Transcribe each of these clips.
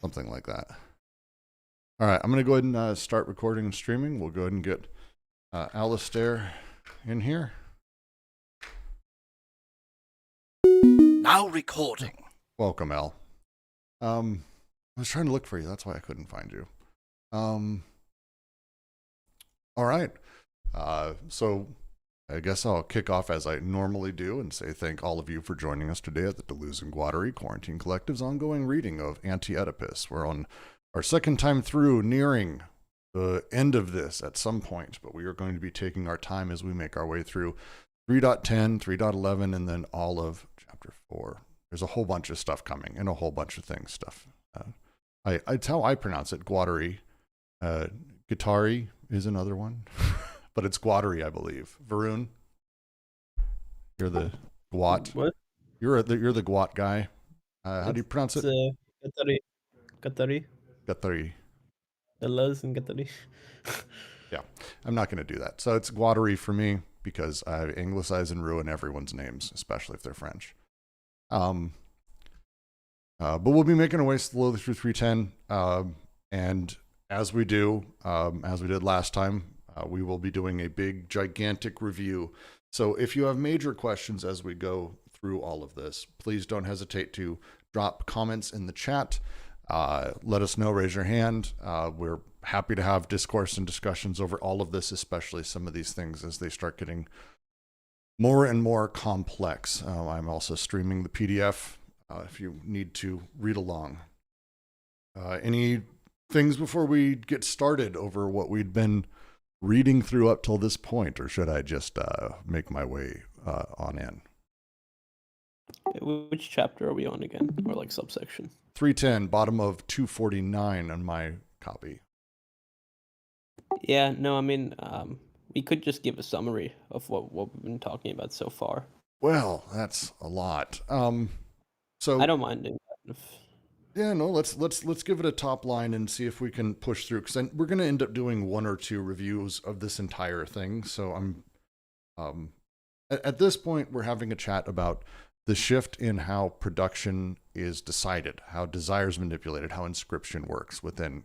Something like that. All right, I'm going to go ahead and start recording and streaming. We'll go ahead and get Alistair in here. Now recording. Welcome, Al. I was trying to look for you. That's why I couldn't find you. All right. So I guess I'll kick off as I normally do and say thank all of you for joining us today at the Deleuze and Guattari Quarantine Collective's ongoing reading of Anti-Oedipus. We're on our second time through, nearing the end of this at some point, but we are going to be taking our time as we make our way through 3.10, 3.11, and then all of chapter 4. There's a whole bunch of stuff coming and a whole bunch of things stuff. It's how I pronounce it, Guattari. Guattari is another one, but it's Guattari, I believe. Varun, you're the Guat. What? You're the Guat guy. How do you pronounce it? Guattari. Guattari. Guattari. Deleuze and Guattari. Yeah, I'm not going to do that. So it's Guattari for me because I anglicize and ruin everyone's names, especially if they're French. But we'll be making our way slowly through 310. And as we do, as we did last time, we will be doing a big, gigantic review. So if you have major questions as we go through all of this, please don't hesitate to drop comments in the chat. Let us know, raise your hand. We're happy to have discourse and discussions over all of this, especially some of these things as they start getting more and more complex. I'm also streaming the PDF if you need to read along. Any things before we get started over what we'd been reading through up till this point, or should I just make my way on in? Which chapter are we on again? Or like subsection? 310, bottom of 249 on my copy. Yeah, no, I mean, we could just give a summary of what we've been talking about so far. Well, that's a lot. So I don't mind doing that. Yeah, no, let's give it a top line and see if we can push through, because we're going to end up doing one or two reviews of this entire thing. So at this point, we're having a chat about the shift in how production is decided, how desire is manipulated, how inscription works within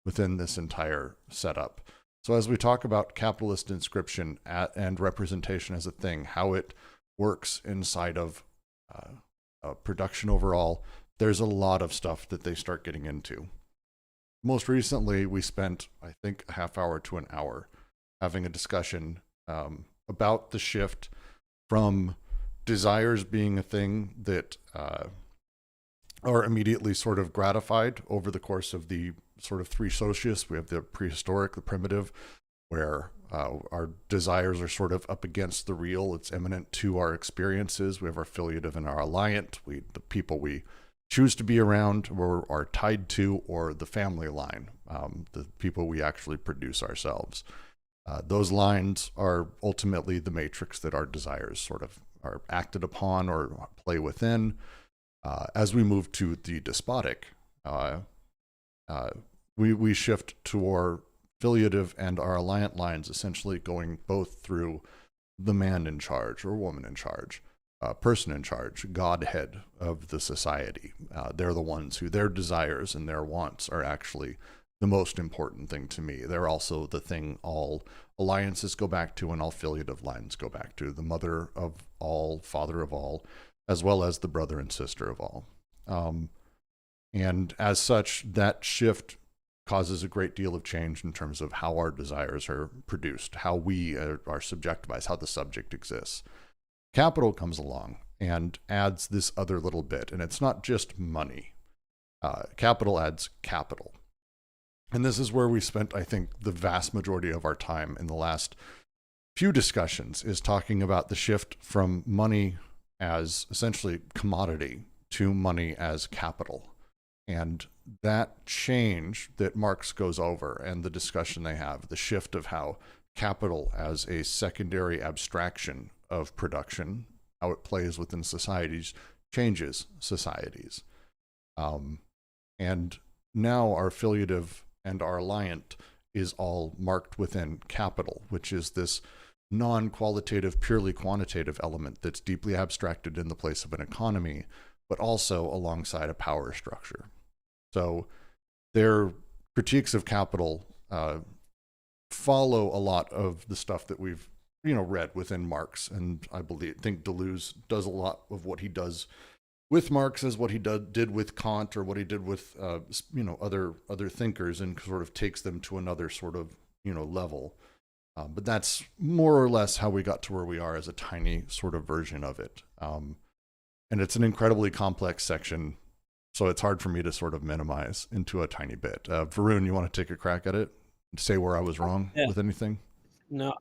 this entire setup. So as we talk about capitalist inscription and representation as a thing, how it works inside of production overall, there's a lot of stuff that they start getting into. Most recently, we spent, I think, a half hour to an hour having a discussion about the shift from desires being a thing that are immediately sort of gratified over the course of the sort of three socius. We have the prehistoric, the primitive, where our desires are sort of up against the real. It's imminent to our experiences. We have our filiative and our alliant, the people we choose to be around or are tied to, or the family line, the people we actually produce ourselves. Those lines are ultimately the matrix that our desires sort of are acted upon or play within. As we move to the despotic, we shift to our filiative and our alliant lines, essentially going both through the man in charge or woman in charge, person in charge, godhead of the society. They're the ones who their desires and their wants are actually the most important thing to me. They're also the thing all alliances go back to and all filiative lines go back to, the mother of all, father of all, as well as the brother and sister of all. And as such, that shift causes a great deal of change in terms of how our desires are produced, how we are subjectivized, how the subject exists. Capital comes along and adds this other little bit, and it's not just money. Capital adds capital. And this is where we spent, I think, the vast majority of our time in the last few discussions, is talking about the shift from money as essentially commodity to money as capital. And that change that Marx goes over and the discussion they have, the shift of how capital as a secondary abstraction of production, how it plays within societies, changes societies. And now our filiative and our alliant is all marked within capital, which is this non-qualitative, purely quantitative element that's deeply abstracted in the place of an economy, but also alongside a power structure. So their critiques of capital follow a lot of the stuff that we've read within Marx, and I think Deleuze does a lot of what he does with Marx as what he did with Kant, or what he did with other thinkers, and sort of takes them to another sort of level. But that's more or less how we got to where we are as a tiny sort of version of it. And it's an incredibly complex section, so it's hard for me to sort of minimize into a tiny bit. Varun, you want to take a crack at it? Say where I was wrong with anything? No,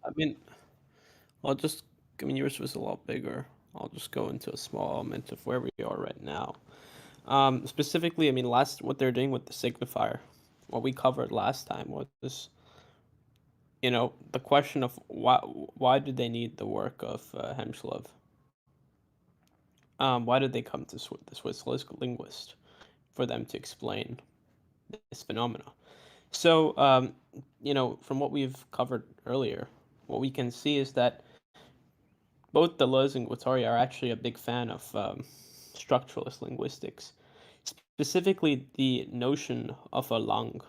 yours was a lot bigger. I'll just go into a small element of where we are right now. Specifically, what they're doing with the signifier, what we covered last time was, the question of why did they need the work of Hemslov? Why did they come to the Swiss linguist for them to explain this phenomena? So, from what we've covered earlier, what we can see is that both Deleuze and Guattari are actually a big fan of structuralist linguistics, specifically the notion of a langue,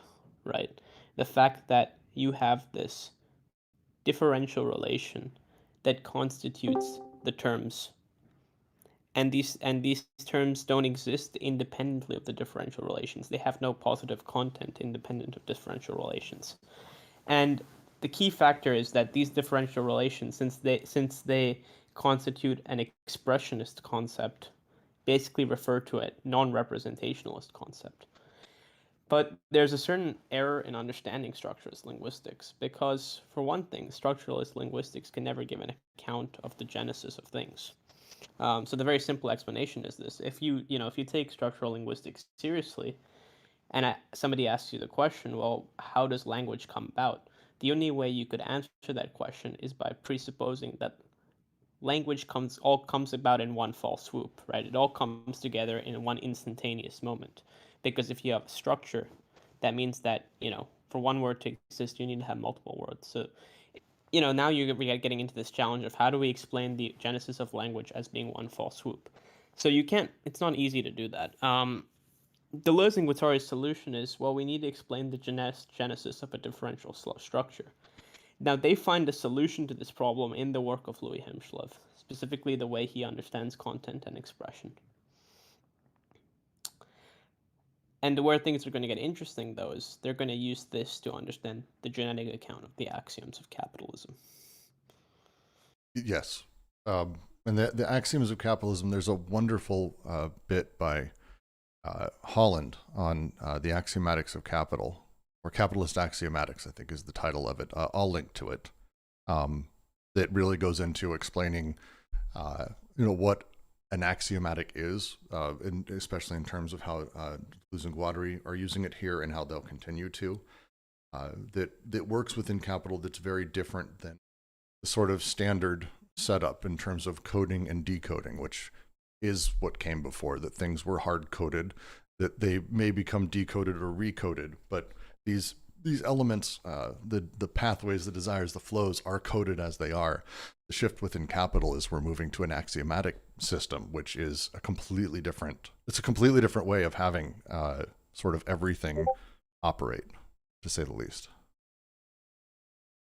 right? The fact that you have this differential relation that constitutes the terms, and these terms don't exist independently of the differential relations. They have no positive content independent of differential relations. And the key factor is that these differential relations, since they constitute an expressionist concept, basically refer to a non-representationalist concept. But there's a certain error in understanding structuralist linguistics, because, for one thing, structuralist linguistics can never give an account of the genesis of things. So the very simple explanation is this: if you take structural linguistics seriously, and somebody asks you the question, well, how does language come about? The only way you could answer that question is by presupposing that language all comes about in one fell swoop, right? It all comes together in one instantaneous moment. Because if you have a structure, that means that, for one word to exist, you need to have multiple words. So, now you're getting into this challenge of how do we explain the genesis of language as being one fell swoop? So it's not easy to do that. Deleuze and Guattari's solution is, well, we need to explain the genesis of a differential structure. Now, they find a solution to this problem in the work of Louis Hemslov, specifically the way he understands content and expression. And where things are going to get interesting, though, is they're going to use this to understand the genetic account of the axioms of capitalism. Yes. And the axioms of capitalism, there's a wonderful bit by Holland on the axiomatics of capital, or capitalist axiomatics, I think is the title of it. I'll link to it. That really goes into explaining, what an axiomatic is, especially in terms of how Deleuze and Guattari are using it here, and how they'll continue to. That works within capital, that's very different than the sort of standard setup in terms of coding and decoding, which is what came before, that things were hard-coded, that they may become decoded or recoded, but these elements, the pathways, the desires, the flows, are coded as they are. The shift within capital is we're moving to an axiomatic system, which is a completely different way of having sort of everything operate, to say the least.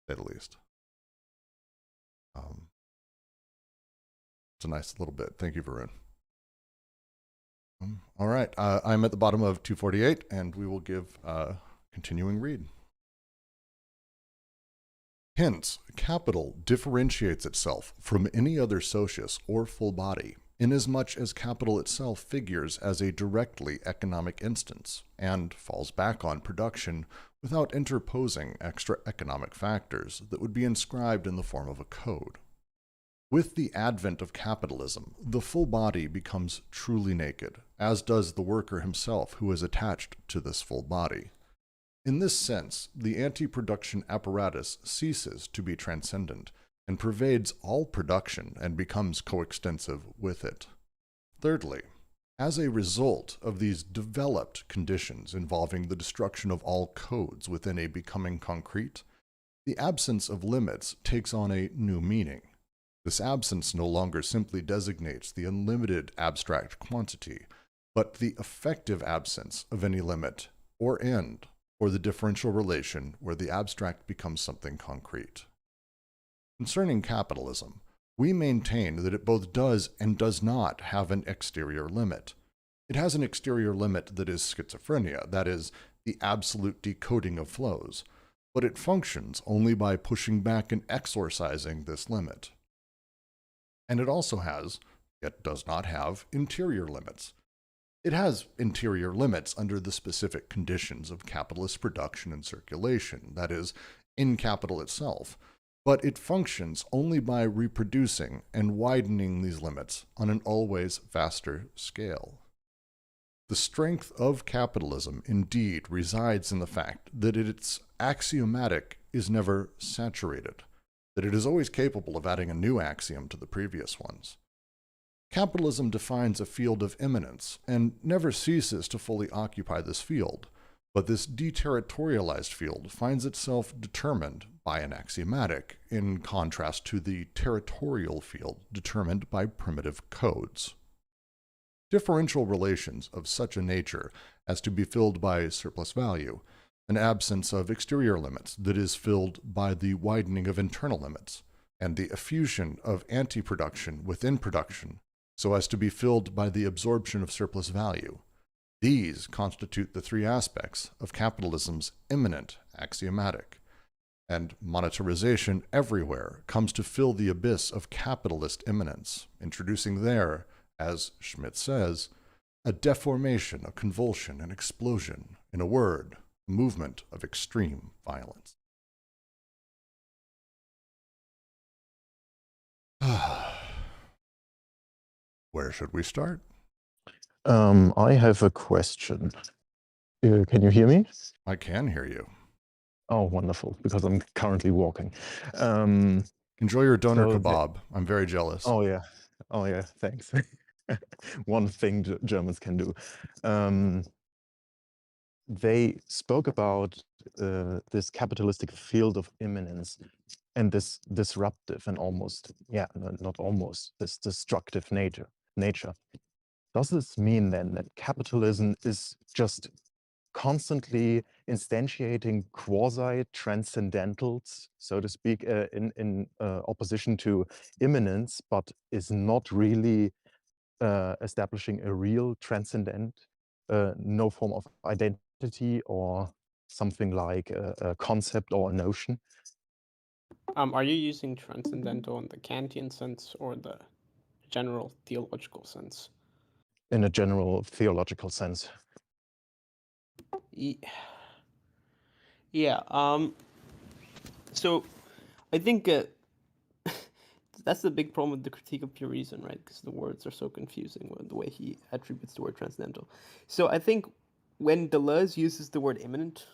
It's a nice little bit. Thank you, Varun. All right, I'm at the bottom of 248, and we will give continuing read. Hence, capital differentiates itself from any other socius or full body, inasmuch as capital itself figures as a directly economic instance, and falls back on production without interposing extra economic factors that would be inscribed in the form of a code. With the advent of capitalism, the full body becomes truly naked, as does the worker himself who is attached to this full body. In this sense, the anti-production apparatus ceases to be transcendent and pervades all production and becomes coextensive with it. Thirdly, as a result of these developed conditions involving the destruction of all codes within a becoming concrete, the absence of limits takes on a new meaning. This absence no longer simply designates the unlimited abstract quantity, but the effective absence of any limit or end, or the differential relation where the abstract becomes something concrete. Concerning capitalism, we maintain that it both does and does not have an exterior limit. It has an exterior limit that is schizophrenia, that is, the absolute decoding of flows, but it functions only by pushing back and exorcising this limit. And it also has, yet does not have, interior limits. It has interior limits under the specific conditions of capitalist production and circulation, that is, in capital itself, but it functions only by reproducing and widening these limits on an always vaster scale. The strength of capitalism indeed resides in the fact that its axiomatic is never saturated, that it is always capable of adding a new axiom to the previous ones. Capitalism defines a field of imminence and never ceases to fully occupy this field, but this deterritorialized field finds itself determined by an axiomatic, in contrast to the territorial field determined by primitive codes. Differential relations of such a nature as to be filled by surplus value, an absence of exterior limits that is filled by the widening of internal limits, and the effusion of anti-production within production, so as to be filled by the absorption of surplus value. These constitute the three aspects of capitalism's imminent axiomatic, and monetarization everywhere comes to fill the abyss of capitalist imminence, introducing there, as Schmidt says, a deformation, a convulsion, an explosion, in a word, a movement of extreme violence. Where should we start? I have a question. Can you hear me? I can hear you. Oh, wonderful, because I'm currently walking. Um, Enjoy your doner so kebab. I'm very jealous. oh yeah, thanks. One thing Germans can do. They spoke about this capitalistic field of imminence and this disruptive and almost, not almost, this destructive nature. Does this mean then that capitalism is just constantly instantiating quasi-transcendentals, so to speak, in opposition to immanence, but is not really establishing a real transcendent, no form of identity or something like a concept or a notion? Are you using transcendental in the Kantian sense or the general theological sense? In a general theological sense. Yeah. So I think that's the big problem with the critique of pure reason, right? Because the words are so confusing with the way he attributes the word transcendental. So I think when Deleuze uses the word imminent,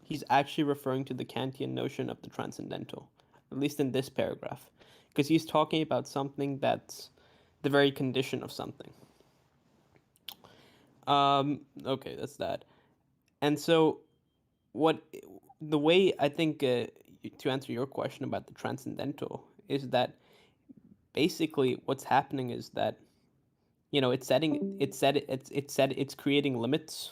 he's actually referring to the Kantian notion of the transcendental, at least in this paragraph, because he's talking about something that's the very condition of something. Okay, that's that. And so the way I think to answer your question about the transcendental is that basically what's happening is that it's creating limits,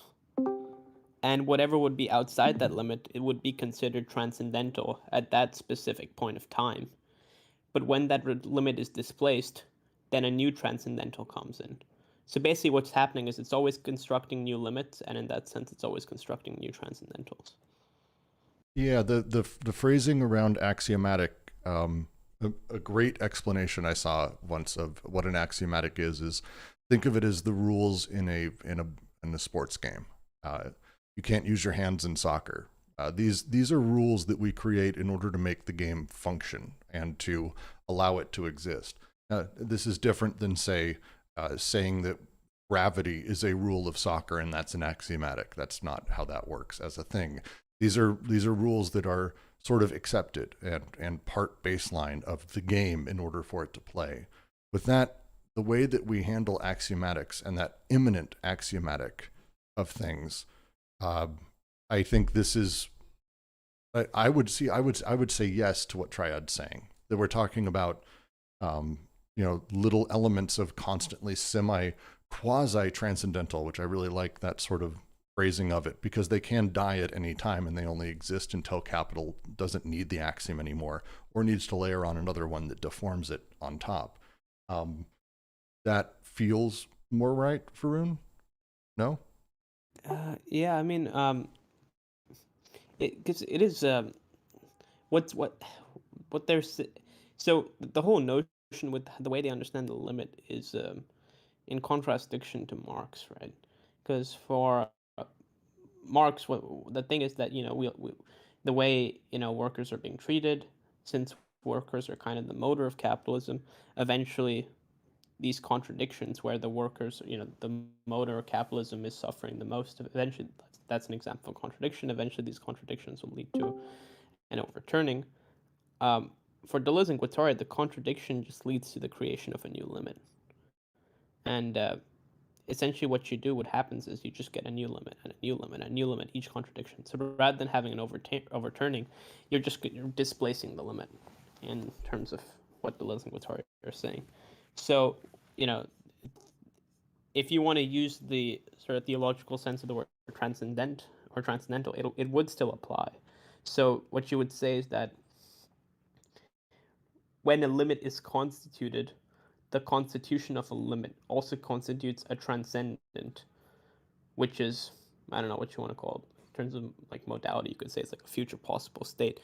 and whatever would be outside that limit, it would be considered transcendental at that specific point of time. But when that limit is displaced, then a new transcendental comes in. So basically what's happening is it's always constructing new limits, and in that sense it's always constructing new transcendentals. Yeah, the phrasing around axiomatic, a great explanation I saw once of what an axiomatic is think of it as the rules in a sports game. You can't use your hands in soccer. These are rules that we create in order to make the game function and to allow it to exist. This is different than, say, saying that gravity is a rule of soccer and that's an axiomatic. That's not how that works as a thing. These are rules that are sort of accepted and part baseline of the game in order for it to play. With that, the way that we handle axiomatics and that imminent axiomatic of things, I think this is, I would say yes to what Triad's saying, that we're talking about, little elements of constantly quasi-transcendental, which I really like that sort of phrasing of it, because they can die at any time and they only exist until capital doesn't need the axiom anymore or needs to layer on another one that deforms it on top. That feels more right, Varun? No? Yeah, I mean, because it is what there's so the whole notion with the way they understand the limit is in contradiction to Marx, right? Because for Marx, what the thing is that we the way workers are being treated, since workers are kind of the motor of capitalism, eventually these contradictions where the workers, the motor of capitalism is suffering the most, eventually that's an example of contradiction. Eventually these contradictions will lead to an overturning. For Deleuze and Guattari, the contradiction just leads to the creation of a new limit. And essentially what happens is you just get a new limit and a new limit and a new limit, each contradiction. So rather than having an overturning, you're displacing the limit in terms of what Deleuze and Guattari are saying. So, if you want to use the sort of theological sense of the word transcendent or transcendental, it would still apply. So what you would say is that when a limit is constituted, the constitution of a limit also constitutes a transcendent, which is, I don't know what you want to call it. In terms of like modality, you could say it's like a future possible state.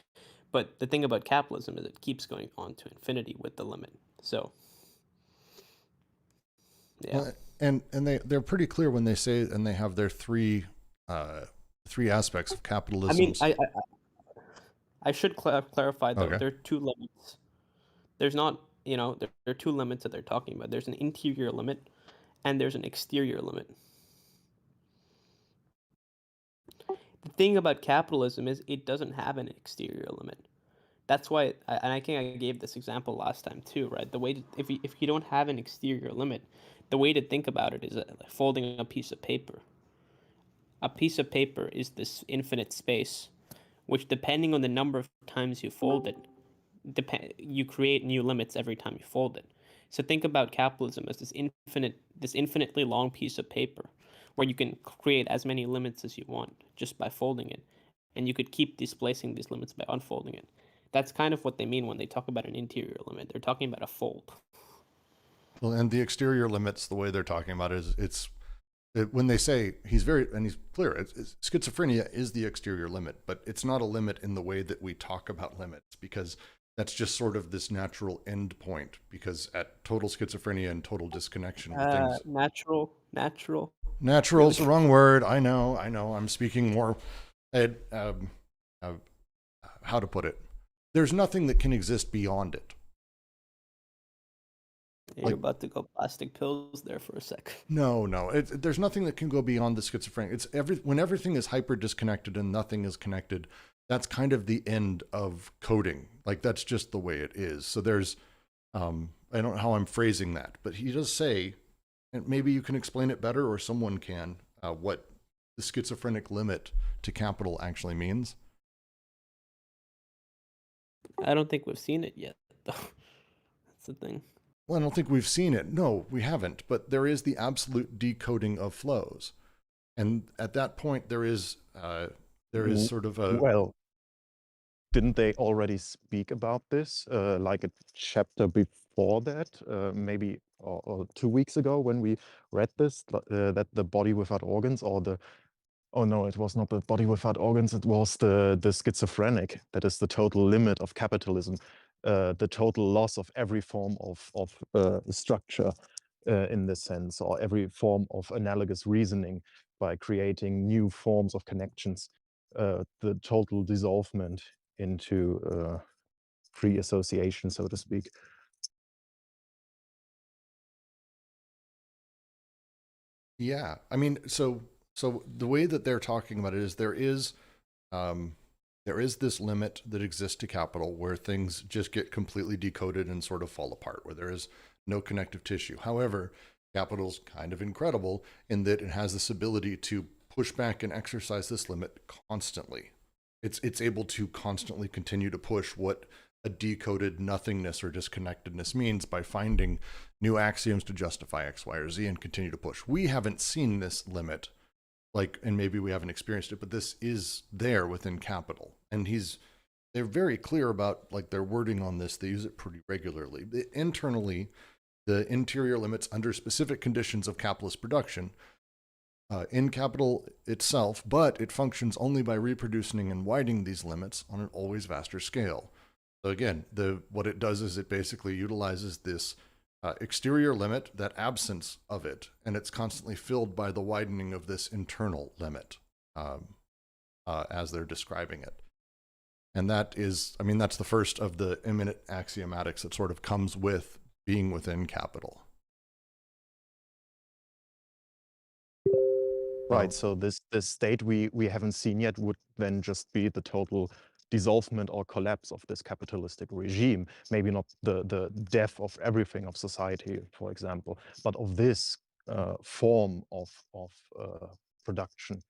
But the thing about capitalism is it keeps going on to infinity with the limit. So, yeah. Well, and they're pretty clear when they say, and they have their three aspects of capitalism. I mean, I should clarify though. Okay. There are two limits. There's not, there are two limits that they're talking about. There's an interior limit, and there's an exterior limit. The thing about capitalism is it doesn't have an exterior limit. That's why, and I think I gave this example last time too, right? The way to, if you don't have an exterior limit, the way to think about it is like folding a piece of paper. A piece of paper is this infinite space, which depending on the number of times you fold it, you create new limits every time you fold it. So think about capitalism as this infinitely long piece of paper, where you can create as many limits as you want just by folding it, and you could keep displacing these limits by unfolding it. That's kind of what they mean when they talk about an interior limit. They're talking about a fold. Well, and the exterior limits, the way they're talking about it is when they say he's clear, schizophrenia is the exterior limit, but it's not a limit in the way that we talk about limits, because that's just sort of this natural end point, because at total schizophrenia and total disconnection with things. Natural. Natural's the wrong word. I know. I'm speaking more, how to put it. There's nothing that can exist beyond it. You're about to go plastic pills there for a sec. No. There's nothing that can go beyond the schizophrenic. It's when everything is hyper disconnected and nothing is connected. That's kind of the end of coding. Like that's just the way it is. So there's, I don't know how I'm phrasing that, but he does say, and maybe you can explain it better, or someone can, what the schizophrenic limit to capital actually means. I don't think we've seen it yet, though. That's the thing. Well, I don't think we've seen it. No, we haven't. But there is the absolute decoding of flows, and at that point, there is sort of a Well, didn't they already speak about this, like a chapter before that, maybe or 2 weeks ago when we read this, that the body without organs, or the oh no, it was not the body without organs, it was the schizophrenic, that is the total limit of capitalism, the total loss of every form of structure in this sense, or every form of analogous reasoning by creating new forms of connections, the total dissolvement into free association, so to speak. Yeah, I mean, so the way that they're talking about it is there is this limit that exists to capital where things just get completely decoded and sort of fall apart, where there is no connective tissue. However, capital's kind of incredible in that it has this ability to push back and exercise this limit constantly. It's able to constantly continue to push what a decoded nothingness or disconnectedness means by finding new axioms to justify X, Y, or Z and continue to push. We haven't seen this limit, like, and maybe we haven't experienced it, but this is there within Capital. And they're very clear about like their wording on this. They use it pretty regularly. Internally, the interior limits under specific conditions of capitalist production in Capital itself, but it functions only by reproducing and widening these limits on an always vaster scale. So again, what it does is it basically utilizes this exterior limit, that absence of it, and it's constantly filled by the widening of this internal limit as they're describing it. And that is, I mean, that's the first of the imminent axiomatics that sort of comes with being within Capital. Right. So this state we haven't seen yet would then just be the total dissolvement or collapse of this capitalistic regime. Maybe not the death of everything of society, for example, but of this form of production.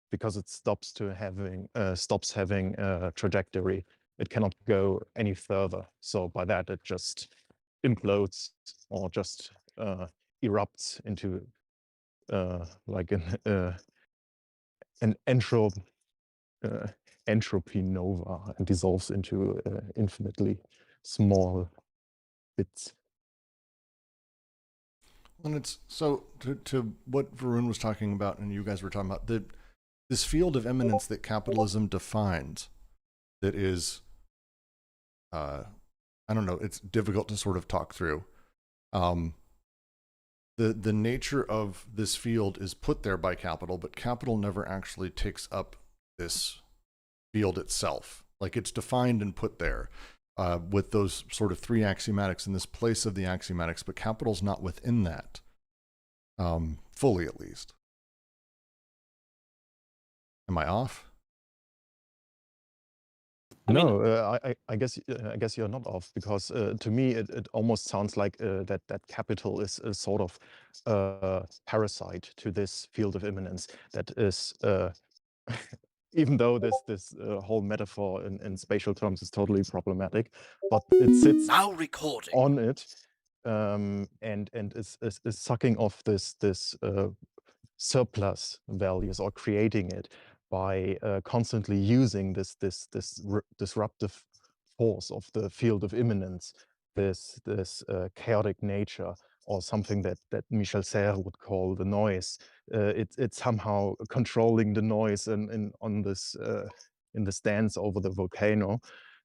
Because it stops having a trajectory. It cannot go any further. So by that, it just implodes or just erupts into like an entropy nova and dissolves into infinitely small bits. And it's so to what Varun was talking about, and you guys were talking about, this field of immanence that capitalism defines, that is, I don't know, it's difficult to sort of talk through. The nature of this field is put there by Capital, but Capital never actually takes up this field itself. Like, it's defined and put there with those sort of three axiomatics in this place of the axiomatics, but Capital's not within that, fully at least. Am I off? No, I guess you're not off, because to me it almost sounds like that Capital is a sort of parasite to this field of immanence that is, even though this whole metaphor in spatial terms is totally problematic, but it sits Now recording. on it and is sucking off this surplus values or creating it by constantly using this disruptive force of the field of immanence, this chaotic nature, or something that Michel Serres would call the noise. It's somehow controlling the noise on this in the dance over the volcano,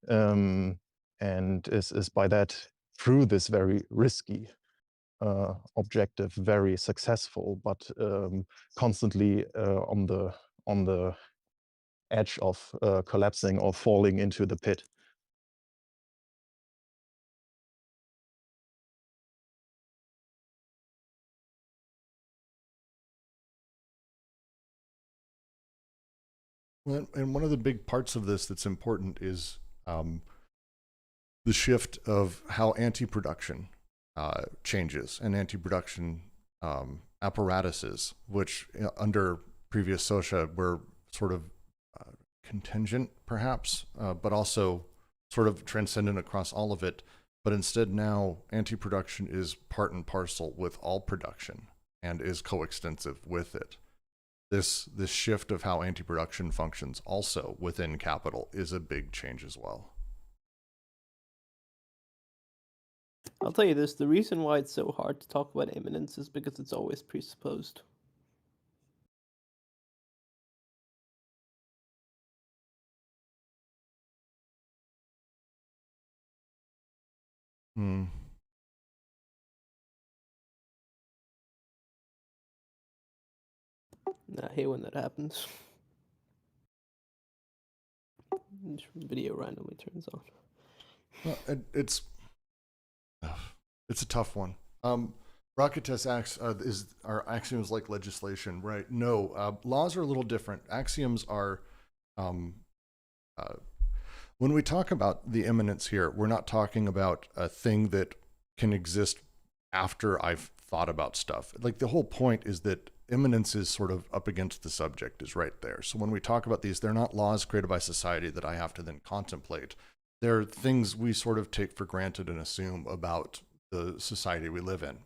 and is by that, through this very risky objective, very successful, but constantly on the edge of collapsing or falling into the pit. Well, and one of the big parts of this that's important is the shift of how anti-production changes, and anti-production apparatuses, which under previous Socia were sort of contingent, perhaps, but also sort of transcendent across all of it. But instead now, anti-production is part and parcel with all production and is coextensive with it. This shift of how anti-production functions also within Capital is a big change as well. I'll tell you this, the reason why it's so hard to talk about imminence is because it's always presupposed. Hmm. I hate when that happens. This video randomly turns on. Well, it's a tough one. Rakites asks, are axioms like legislation? Right? No, laws are a little different. Axioms are, when we talk about the immanence here, we're not talking about a thing that can exist after I've thought about stuff. Like, the whole point is that imminence is sort of up against the subject, is right there. So when we talk about these, they're not laws created by society that I have to then contemplate. They're things we sort of take for granted and assume about the society we live in.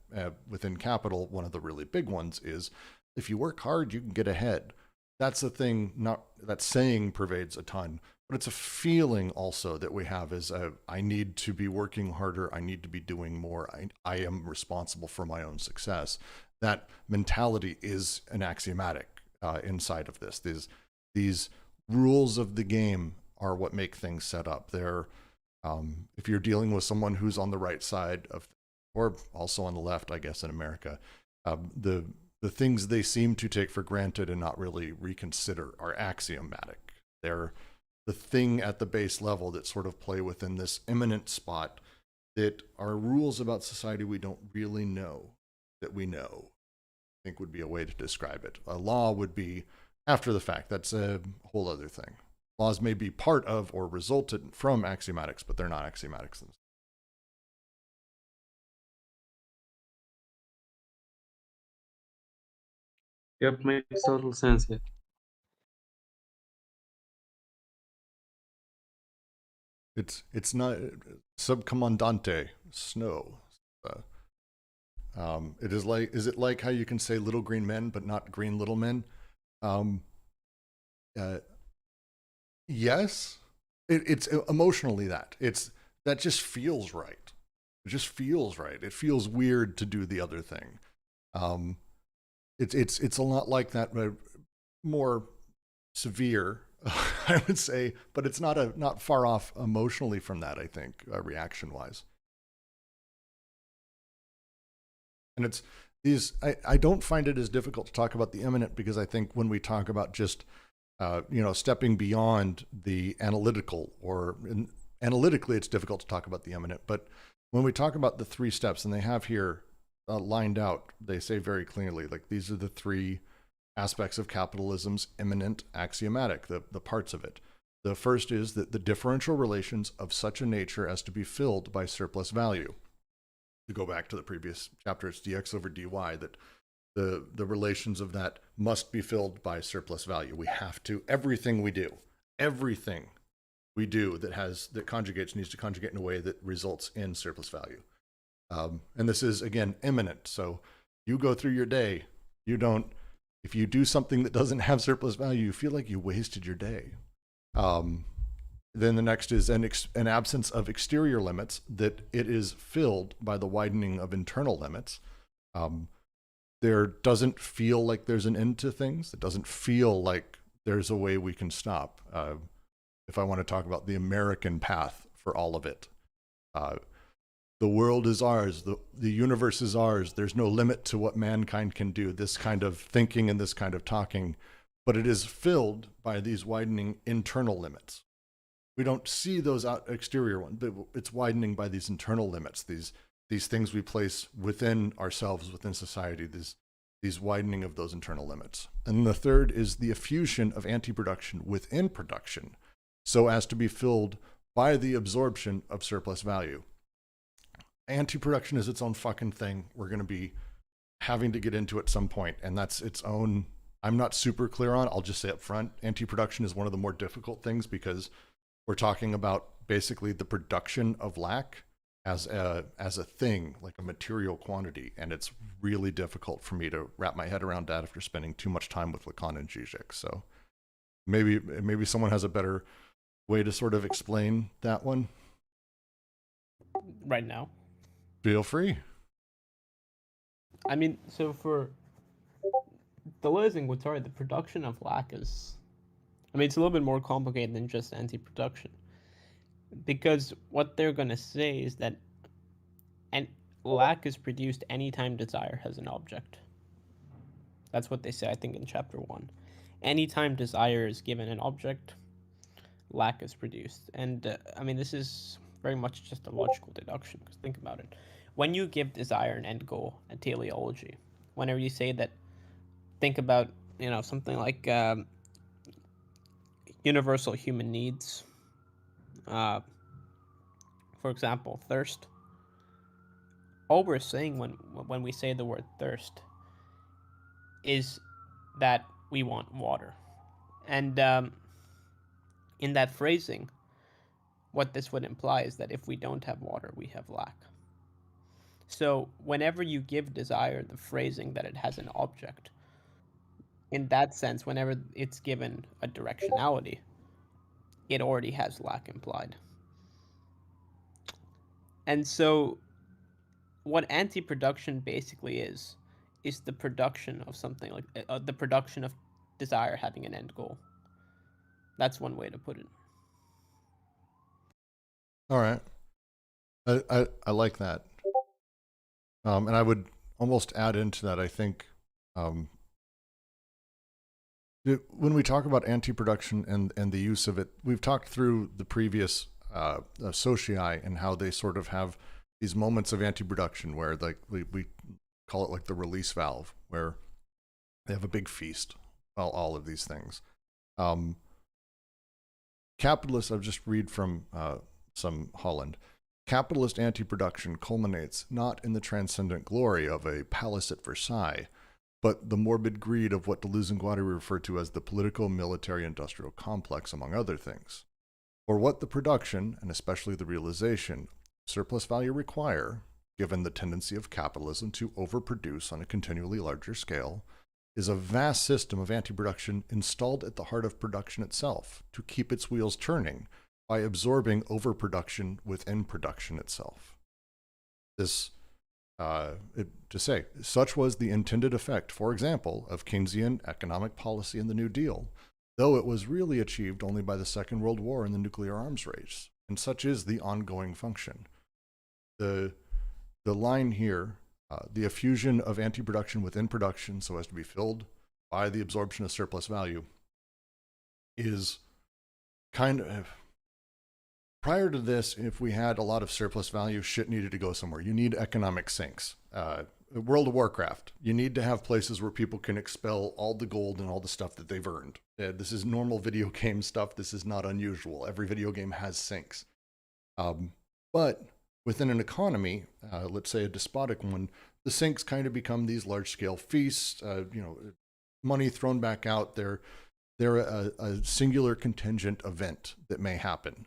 Within Capital, one of the really big ones is if you work hard, you can get ahead. That's a thing, not that saying pervades a ton, but it's a feeling also that we have is I need to be working harder. I need to be doing more. I am responsible for my own success. That mentality is an axiomatic inside of this. These rules of the game are what make things set up. They're, if you're dealing with someone who's on the right side of, or also on the left, I guess in America, the things they seem to take for granted and not really reconsider are axiomatic. They're the thing at the base level that sort of play within this imminent spot that are rules about society we don't really know that we know, I think would be a way to describe it. A law would be after the fact. That's a whole other thing. Laws may be part of or resulted from axiomatics, but they're not axiomatics themselves. Yep, makes total sense. Yeah. It's not subcomandante snow. It is like, is it like how you can say little green men but not green little men? Yes, it's emotionally that that just feels right. It just feels right. It feels weird to do the other thing. It's a lot like that, but more severe, I would say, but it's not far off emotionally from that, I think, reaction wise. And it's these, I don't find it as difficult to talk about the imminent because I think when we talk about just, stepping beyond the analytical analytically, it's difficult to talk about the imminent. But when we talk about the 3 steps, and they have here lined out, they say very clearly, like these are the 3 aspects of capitalism's imminent axiomatic, the parts of it. The first is that the differential relations of such a nature as to be filled by surplus value. To go back to the previous chapter, it's dx over dy, that the relations of that must be filled by surplus value. We have to, everything we do that conjugates needs to conjugate in a way that results in surplus value. And this is, again, imminent. So you go through your day, if you do something that doesn't have surplus value, you feel like you wasted your day. Then the next is an absence of exterior limits, that it is filled by the widening of internal limits. There doesn't feel like there's an end to things. It doesn't feel like there's a way we can stop. If I want to talk about the American path for all of it, the world is ours. The universe is ours. There's no limit to what mankind can do, this kind of thinking and this kind of talking, but it is filled by these widening internal limits. We don't see those exterior ones, but it's widening by these internal limits, these things we place within ourselves, within society, these widening of those internal limits. And the third is the effusion of anti-production within production, so as to be filled by the absorption of surplus value. Anti-production is its own fucking thing. We're going to be having to get into it at some point, and that's its own, I'm not super clear on, I'll just say up front, anti-production is one of the more difficult things because we're talking about basically the production of lack as a thing, like a material quantity, and it's really difficult for me to wrap my head around that after spending too much time with Lacan and Zizek. So maybe someone has a better way to sort of explain that one. Right now. Feel free. I mean, so for Deleuze and Guattari, the production of lack is, it's a little bit more complicated than just anti-production. Because what they're going to say is that lack is produced anytime desire has an object. That's what they say, I think, in chapter 1. Anytime desire is given an object, lack is produced. And, this is very much just a logical deduction, because think about it. When you give desire an end goal, a teleology, whenever you say that, think about, something like universal human needs. For example, thirst. All we're saying when we say the word thirst is that we want water. And in that phrasing, what this would imply is that if we don't have water, we have lack. So whenever you give desire the phrasing that it has an object, in that sense, whenever it's given a directionality, it already has lack implied. And so what anti-production basically is the production of something like the production of desire having an end goal. That's one way to put it. All right. I like that. And I would almost add into that, I think, when we talk about anti-production and the use of it, we've talked through the previous socii and how they sort of have these moments of anti-production where like we call it like the release valve, where they have a big feast, all of these things. Capitalist, I'll just read from some Holland. Capitalist anti-production culminates not in the transcendent glory of a palace at Versailles, but the morbid greed of what Deleuze and Guattari refer to as the political, military, industrial complex, among other things. For what the production, and especially the realization, surplus value require, given the tendency of capitalism to overproduce on a continually larger scale, is a vast system of anti-production installed at the heart of production itself to keep its wheels turning by absorbing overproduction within production itself. This, to say, such was the intended effect, for example, of Keynesian economic policy in the New Deal, though it was really achieved only by the Second World War and the nuclear arms race, and such is the ongoing function. The line here, the effusion of anti-production within production so as to be filled by the absorption of surplus value, is kind of, prior to this, if we had a lot of surplus value, shit needed to go somewhere. You need economic sinks. World of Warcraft, you need to have places where people can expel all the gold and all the stuff that they've earned. This is normal video game stuff. This is not unusual. Every video game has sinks. But within an economy, let's say a despotic one, the sinks kind of become these large-scale feasts. Money thrown back out. They're a singular contingent event that may happen.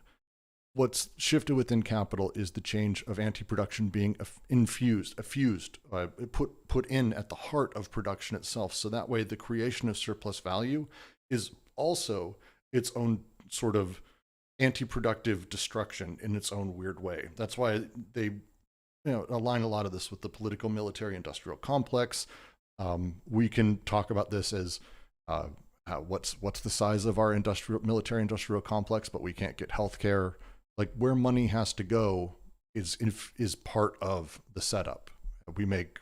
What's shifted within capital is the change of anti-production being put in at the heart of production itself. So that way the creation of surplus value is also its own sort of anti-productive destruction in its own weird way. That's why they align a lot of this with the political, military, industrial complex. We can talk about this as what's the size of our military industrial complex, but we can't get healthcare. Like where money has to go is part of the setup. We make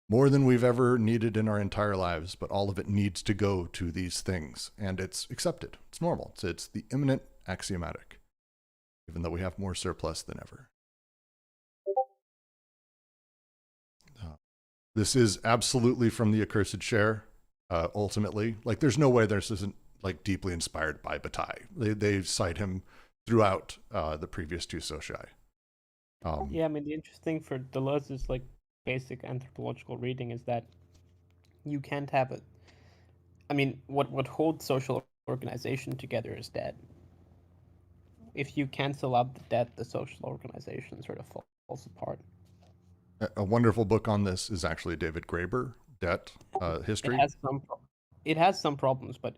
more than we've ever needed in our entire lives, but all of it needs to go to these things, and it's accepted. It's normal. It's the imminent axiomatic, even though we have more surplus than ever. This is absolutely from the accursed share. Ultimately, like there's no way this isn't like deeply inspired by Bataille. They cite him throughout the previous two socii. Yeah, I mean, the interesting for Deleuze's like basic anthropological reading is that you can't have it. I mean, what holds social organization together is debt. If you cancel out the debt, the social organization sort of falls apart. A wonderful book on this is actually David Graeber, Debt, History. It has some problems, but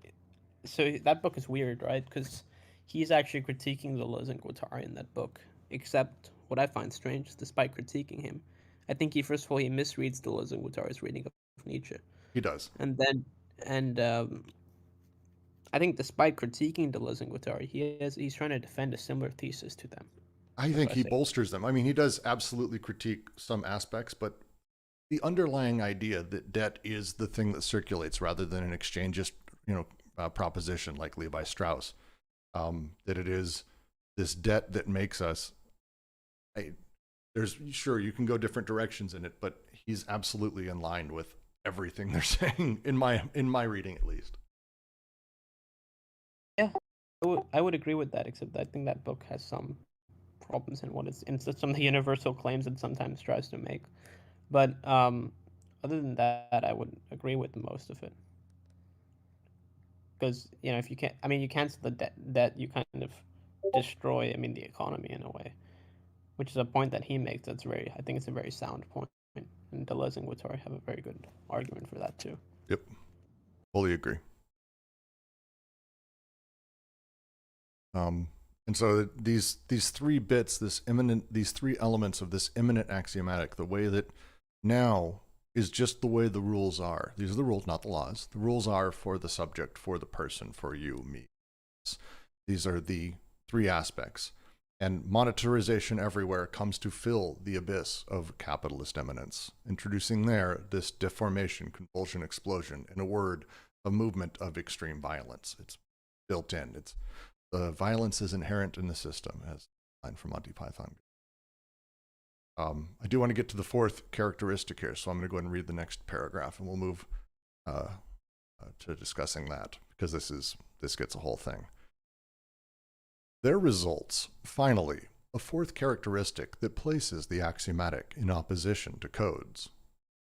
so that book is weird, right? Because he's actually critiquing Deleuze and Guattari in that book. Except what I find strange, despite critiquing him, I think first of all he misreads Deleuze and Guattari's reading of Nietzsche. He does. And I think despite critiquing Deleuze and Guattari, he's trying to defend a similar thesis to them. I think he bolsters them. I mean, he does absolutely critique some aspects, but the underlying idea that debt is the thing that circulates rather than an exchangeist, proposition like Levi Strauss, that it is this debt that makes us. Sure, you can go different directions in it, but he's absolutely in line with everything they're saying in my reading, at least. Yeah, I would agree with that, except I think that book has some problems in some of the universal claims it sometimes tries to make. But other than that, I would agree with most of it. Because if you can't, you cancel the debt, you kind of destroy, the economy in a way, which is a point that he makes. I think it's a very sound point, and Deleuze and Guattari have a very good argument for that too. Yep, fully agree. And so these three bits, these three elements of this imminent axiomatic, the way that now is just the way the rules are. These are the rules, not the laws. The rules are for the subject, for the person, for you, me. These are the three aspects. And monetarization everywhere comes to fill the abyss of capitalist imminence, introducing there this deformation, convulsion, explosion, in a word, a movement of extreme violence. It's built in. The violence is inherent in the system, as a line from Monty Python. I do want to get to the fourth characteristic here, so I'm going to go ahead and read the next paragraph, and we'll move to discussing that, because this gets a whole thing. There results, finally, a fourth characteristic that places the axiomatic in opposition to codes.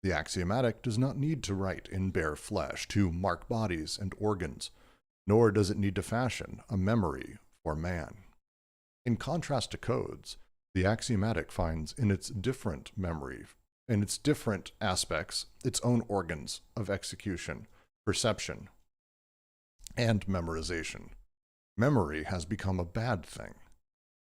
The axiomatic does not need to write in bare flesh to mark bodies and organs, nor does it need to fashion a memory for man. In contrast to codes, the axiomatic finds in its different memory, in its different aspects, its own organs of execution, perception, and memorization. Memory has become a bad thing.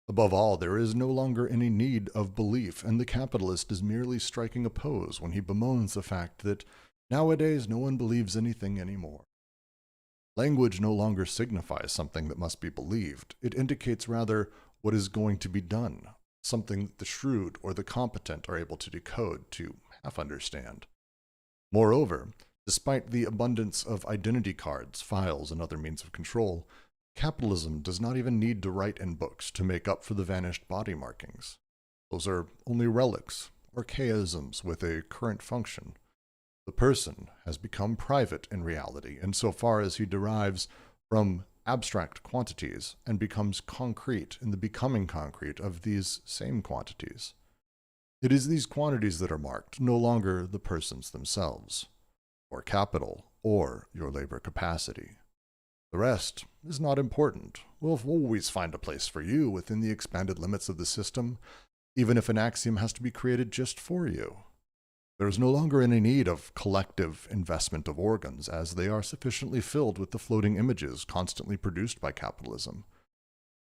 Above all, there is no longer any need of belief, and the capitalist is merely striking a pose when he bemoans the fact that nowadays no one believes anything anymore. Language no longer signifies something that must be believed. It indicates rather what is going to be done, something that the shrewd or the competent are able to decode, to half understand. Moreover, despite the abundance of identity cards, files, and other means of control, capitalism does not even need to write in books to make up for the vanished body markings. Those are only relics, archaisms with a current function. The person has become private in reality insofar as he derives from abstract quantities and becomes concrete in the becoming concrete of these same quantities. It is these quantities that are marked, no longer the persons themselves, or capital, or your labor capacity. The rest is not important. We'll always find a place for you within the expanded limits of the system, even if an axiom has to be created just for you. There is no longer any need of collective investment of organs, as they are sufficiently filled with the floating images constantly produced by capitalism.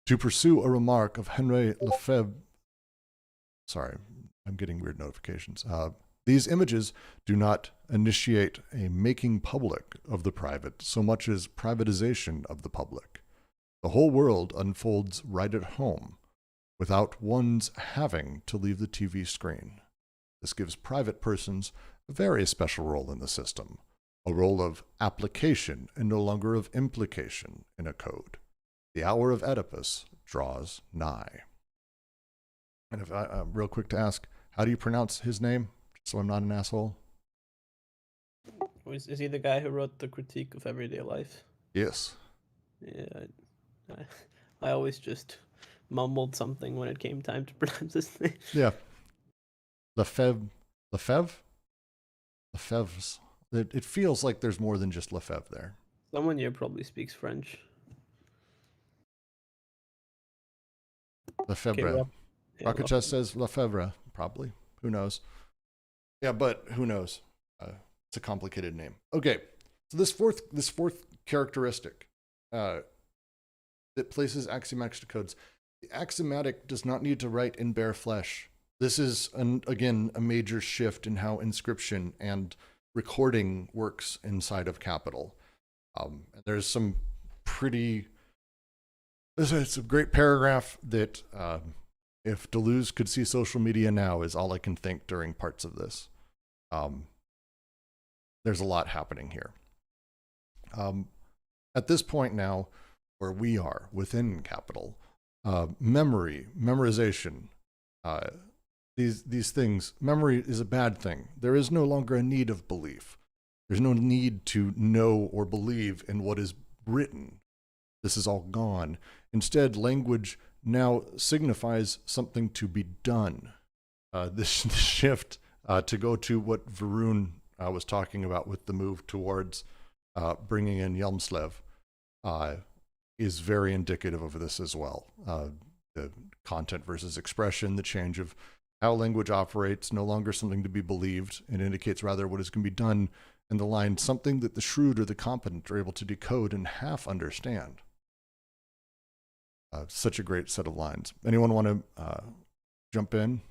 To pursue a remark of Henry Lefebvre, sorry, I'm getting weird notifications. These images do not initiate a making public of the private so much as privatization of the public. The whole world unfolds right at home, without one's having to leave the TV screen. This gives private persons a very special role in the system, a role of application and no longer of implication in a code. The hour of Oedipus draws nigh. And if I'm real quick to ask, how do you pronounce his name? So I'm not an asshole. Is he the guy who wrote the Critique of Everyday Life? Yes. Yeah, I always just mumbled something when it came time to pronounce his name. Yeah. Lefebvre's. It feels like there's more than just Lefebvre there. Someone here probably speaks French. Lefebvre. Rocket Chest says Lefebvre, probably. Who knows? Yeah, but who knows? It's a complicated name. Okay, so this fourth characteristic that places axiomatics to codes. The axiomatic does not need to write in bare flesh. This is, again, a major shift in how inscription and recording works inside of Capital. There's some pretty... It's a great paragraph that if Deleuze could see social media now is all I can think during parts of this. There's a lot happening here. At this point now, where we are within Capital, memorization, these things, memory is a bad thing. There is no longer a need of belief. There's no need to know or believe in what is written. This is all gone. Instead, language now signifies something to be done. This shift To go to what Varun was talking about with the move towards bringing in Yelmslev is very indicative of this as well. The content versus expression, the change of how language operates, no longer something to be believed. It indicates rather what is going to be done in the line, something that the shrewd or the competent are able to decode and half understand. Such a great set of lines. Anyone want to jump in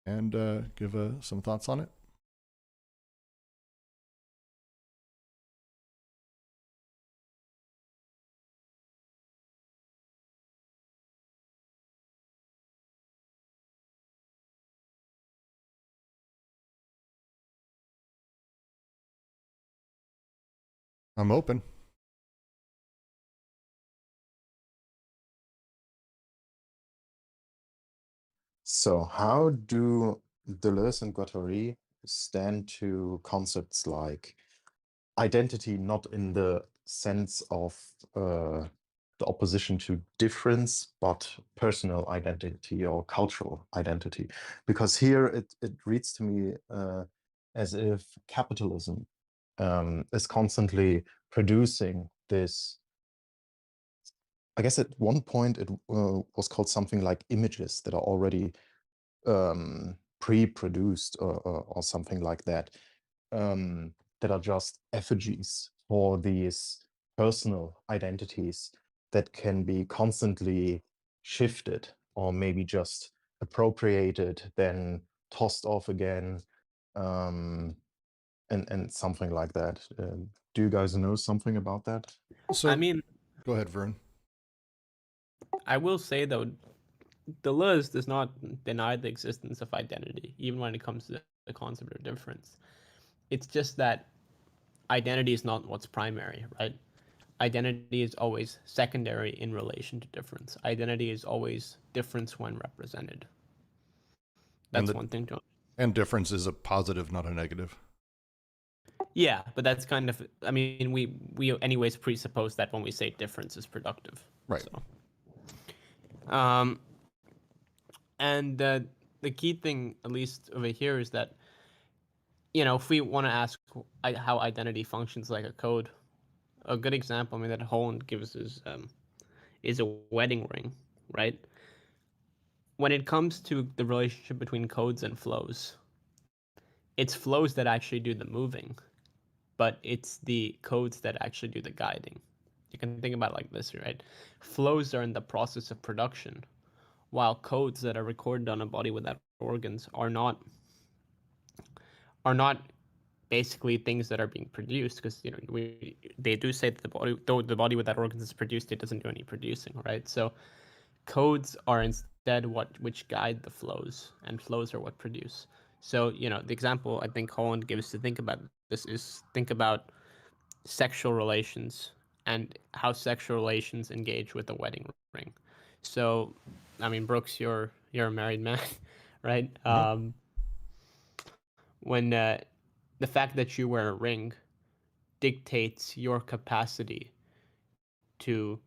and give some thoughts on it? I'm open. So how do Deleuze and Guattari stand to concepts like identity, not in the sense of the opposition to difference, but personal identity or cultural identity? Because here it reads to me as if capitalism is constantly producing this. I guess at one point it was called something like images that are already pre-produced or something like that, that are just effigies for these personal identities that can be constantly shifted or maybe just appropriated, then tossed off again, and something like that. Do you guys know something about that? So, I mean, go ahead, Vern. I will say though, Deleuze does not deny the existence of identity, even when it comes to the concept of difference. It's just that identity is not what's primary, right? Identity is always secondary in relation to difference. Identity is always difference when represented. That's one thing to. And difference is a positive, not a negative. Yeah, but that's kind of. I mean, we anyways presuppose that when we say difference is productive. Right. So. And the key thing, at least over here, is that, if we want to ask how identity functions like a code, a good example, I mean, that Holland gives is a wedding ring, right? When it comes to the relationship between codes and flows, it's flows that actually do the moving, but it's the codes that actually do the guiding. You can think about it like this, right? Flows are in the process of production, while codes that are recorded on a body without organs are not basically things that are being produced, because they do say that the body without organs is produced, it doesn't do any producing, right? So codes are instead which guide the flows, and flows are what produce. So the example I think Holland gives to think about this is think about sexual relations and how sexual relations engage with a wedding ring. So, I mean, Brooks, you're a married man, right? Mm-hmm. When the fact that you wear a ring dictates your capacity to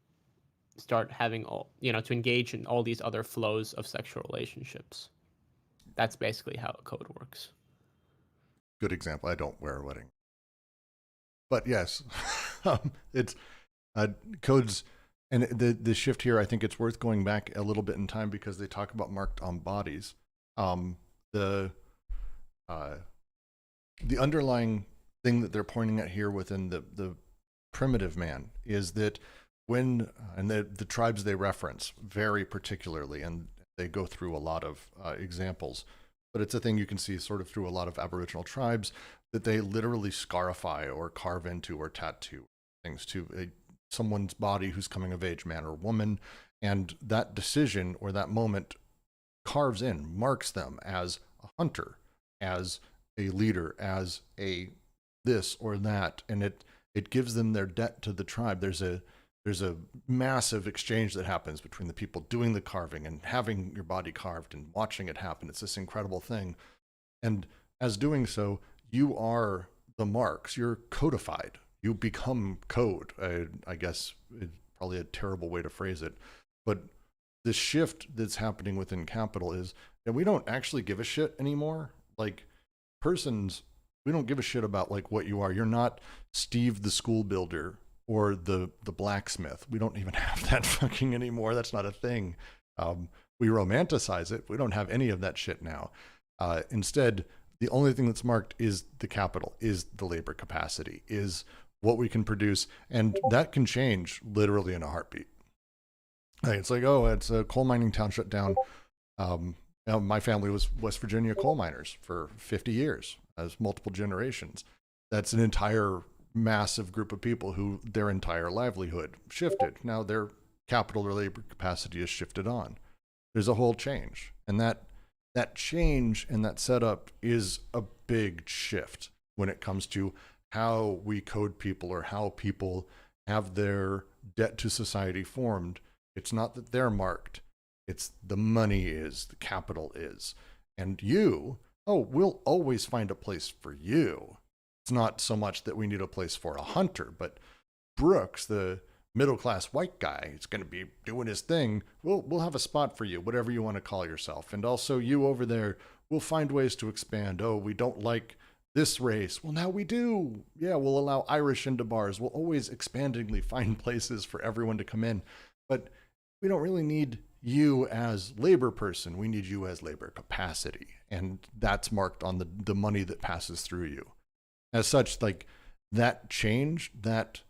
start having to engage in all these other flows of sexual relationships. That's basically how a code works. Good example. I don't wear a wedding. But yes, it's codes. And the shift here, I think it's worth going back a little bit in time because they talk about marked on bodies. The underlying thing that they're pointing at here within the primitive man is that when, and the tribes they reference very particularly, and they go through a lot of examples, but it's a thing you can see sort of through a lot of Aboriginal tribes, that they literally scarify or carve into or tattoo things to someone's body who's coming of age, man or woman, and that decision or that moment carves in, marks them as a hunter, as a leader, as a this or that, and it gives them their debt to the tribe. There's a massive exchange that happens between the people doing the carving and having your body carved and watching it happen. It's this incredible thing. And as doing so, you are the marks. You're codified. You become code. I guess it's probably a terrible way to phrase it. But the shift that's happening within Capital is that we don't actually give a shit anymore. Like, persons, we don't give a shit about like what you are. You're not Steve the school builder or the blacksmith. We don't even have that fucking anymore. That's not a thing. We romanticize it. We don't have any of that shit now. Instead, the only thing that's marked is the capital, is the labor capacity, is what we can produce. And that can change literally in a heartbeat. Like, it's like, oh, it's a coal mining town shut down. My family was West Virginia coal miners for 50 years, as multiple generations. That's an entire massive group of people who their entire livelihood shifted. Now their capital or labor capacity is shifted on. There's a whole change. And that change and that setup is a big shift when it comes to how we code people or how people have their debt to society formed. It's not that they're marked. It's the money is, the capital is. And we'll always find a place for you. It's not so much that we need a place for a hunter, but Brooks, the middle-class white guy, is going to be doing his thing. We'll have a spot for you, whatever you want to call yourself. And also you over there, we'll find ways to expand. Oh, we don't like this race. Well, now we do. Yeah, we'll allow Irish into bars. We'll always expandingly find places for everyone to come in. But we don't really need you as labor person. We need you as labor capacity. And that's marked on the money that passes through you. As such, like that change, that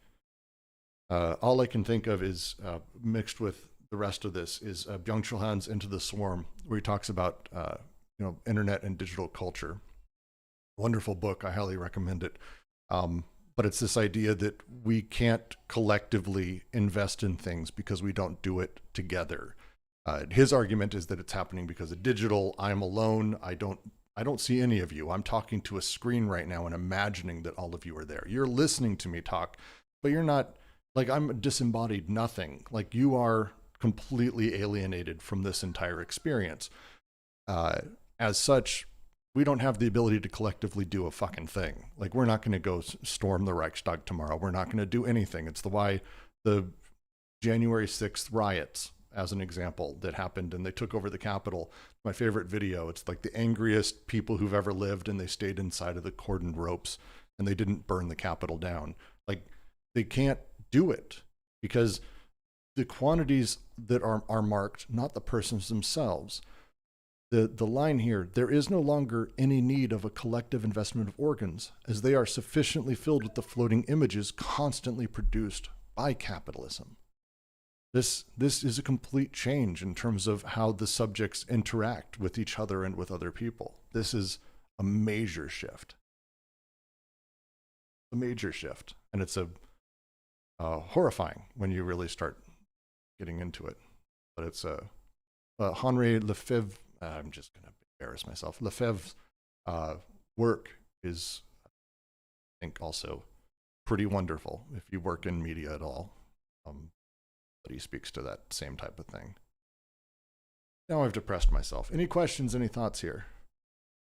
all I can think of is mixed with the rest of this is Byung-Chul Han's Into the Swarm, where he talks about internet and digital culture. Wonderful book. I highly recommend it. But it's this idea that we can't collectively invest in things because we don't do it together. His argument is that it's happening because of digital. I'm alone. I don't see any of you. I'm talking to a screen right now and imagining that all of you are there. You're listening to me talk, but you're not, like, I'm a disembodied nothing. Like, you are completely alienated from this entire experience. As such, we don't have the ability to collectively do a fucking thing. Like, we're not going to go storm the Reichstag tomorrow. We're not going to do anything. It's why the January 6th riots, as an example, that happened and they took over the Capitol. My favorite video, it's like the angriest people who've ever lived, and they stayed inside of the cordoned ropes and they didn't burn the Capitol down. Like, they can't do it because the quantities that are marked, not the persons themselves. The line here, there is no longer any need of a collective investment of organs, as they are sufficiently filled with the floating images constantly produced by capitalism. This is a complete change in terms of how the subjects interact with each other and with other people. This is a major shift. A major shift. And it's horrifying when you really start getting into it. But it's Henri Lefebvre, I'm just going to embarrass myself. Lefebvre's work is, I think, also pretty wonderful if you work in media at all. But he speaks to that same type of thing. Now I've depressed myself. Any questions, any thoughts here?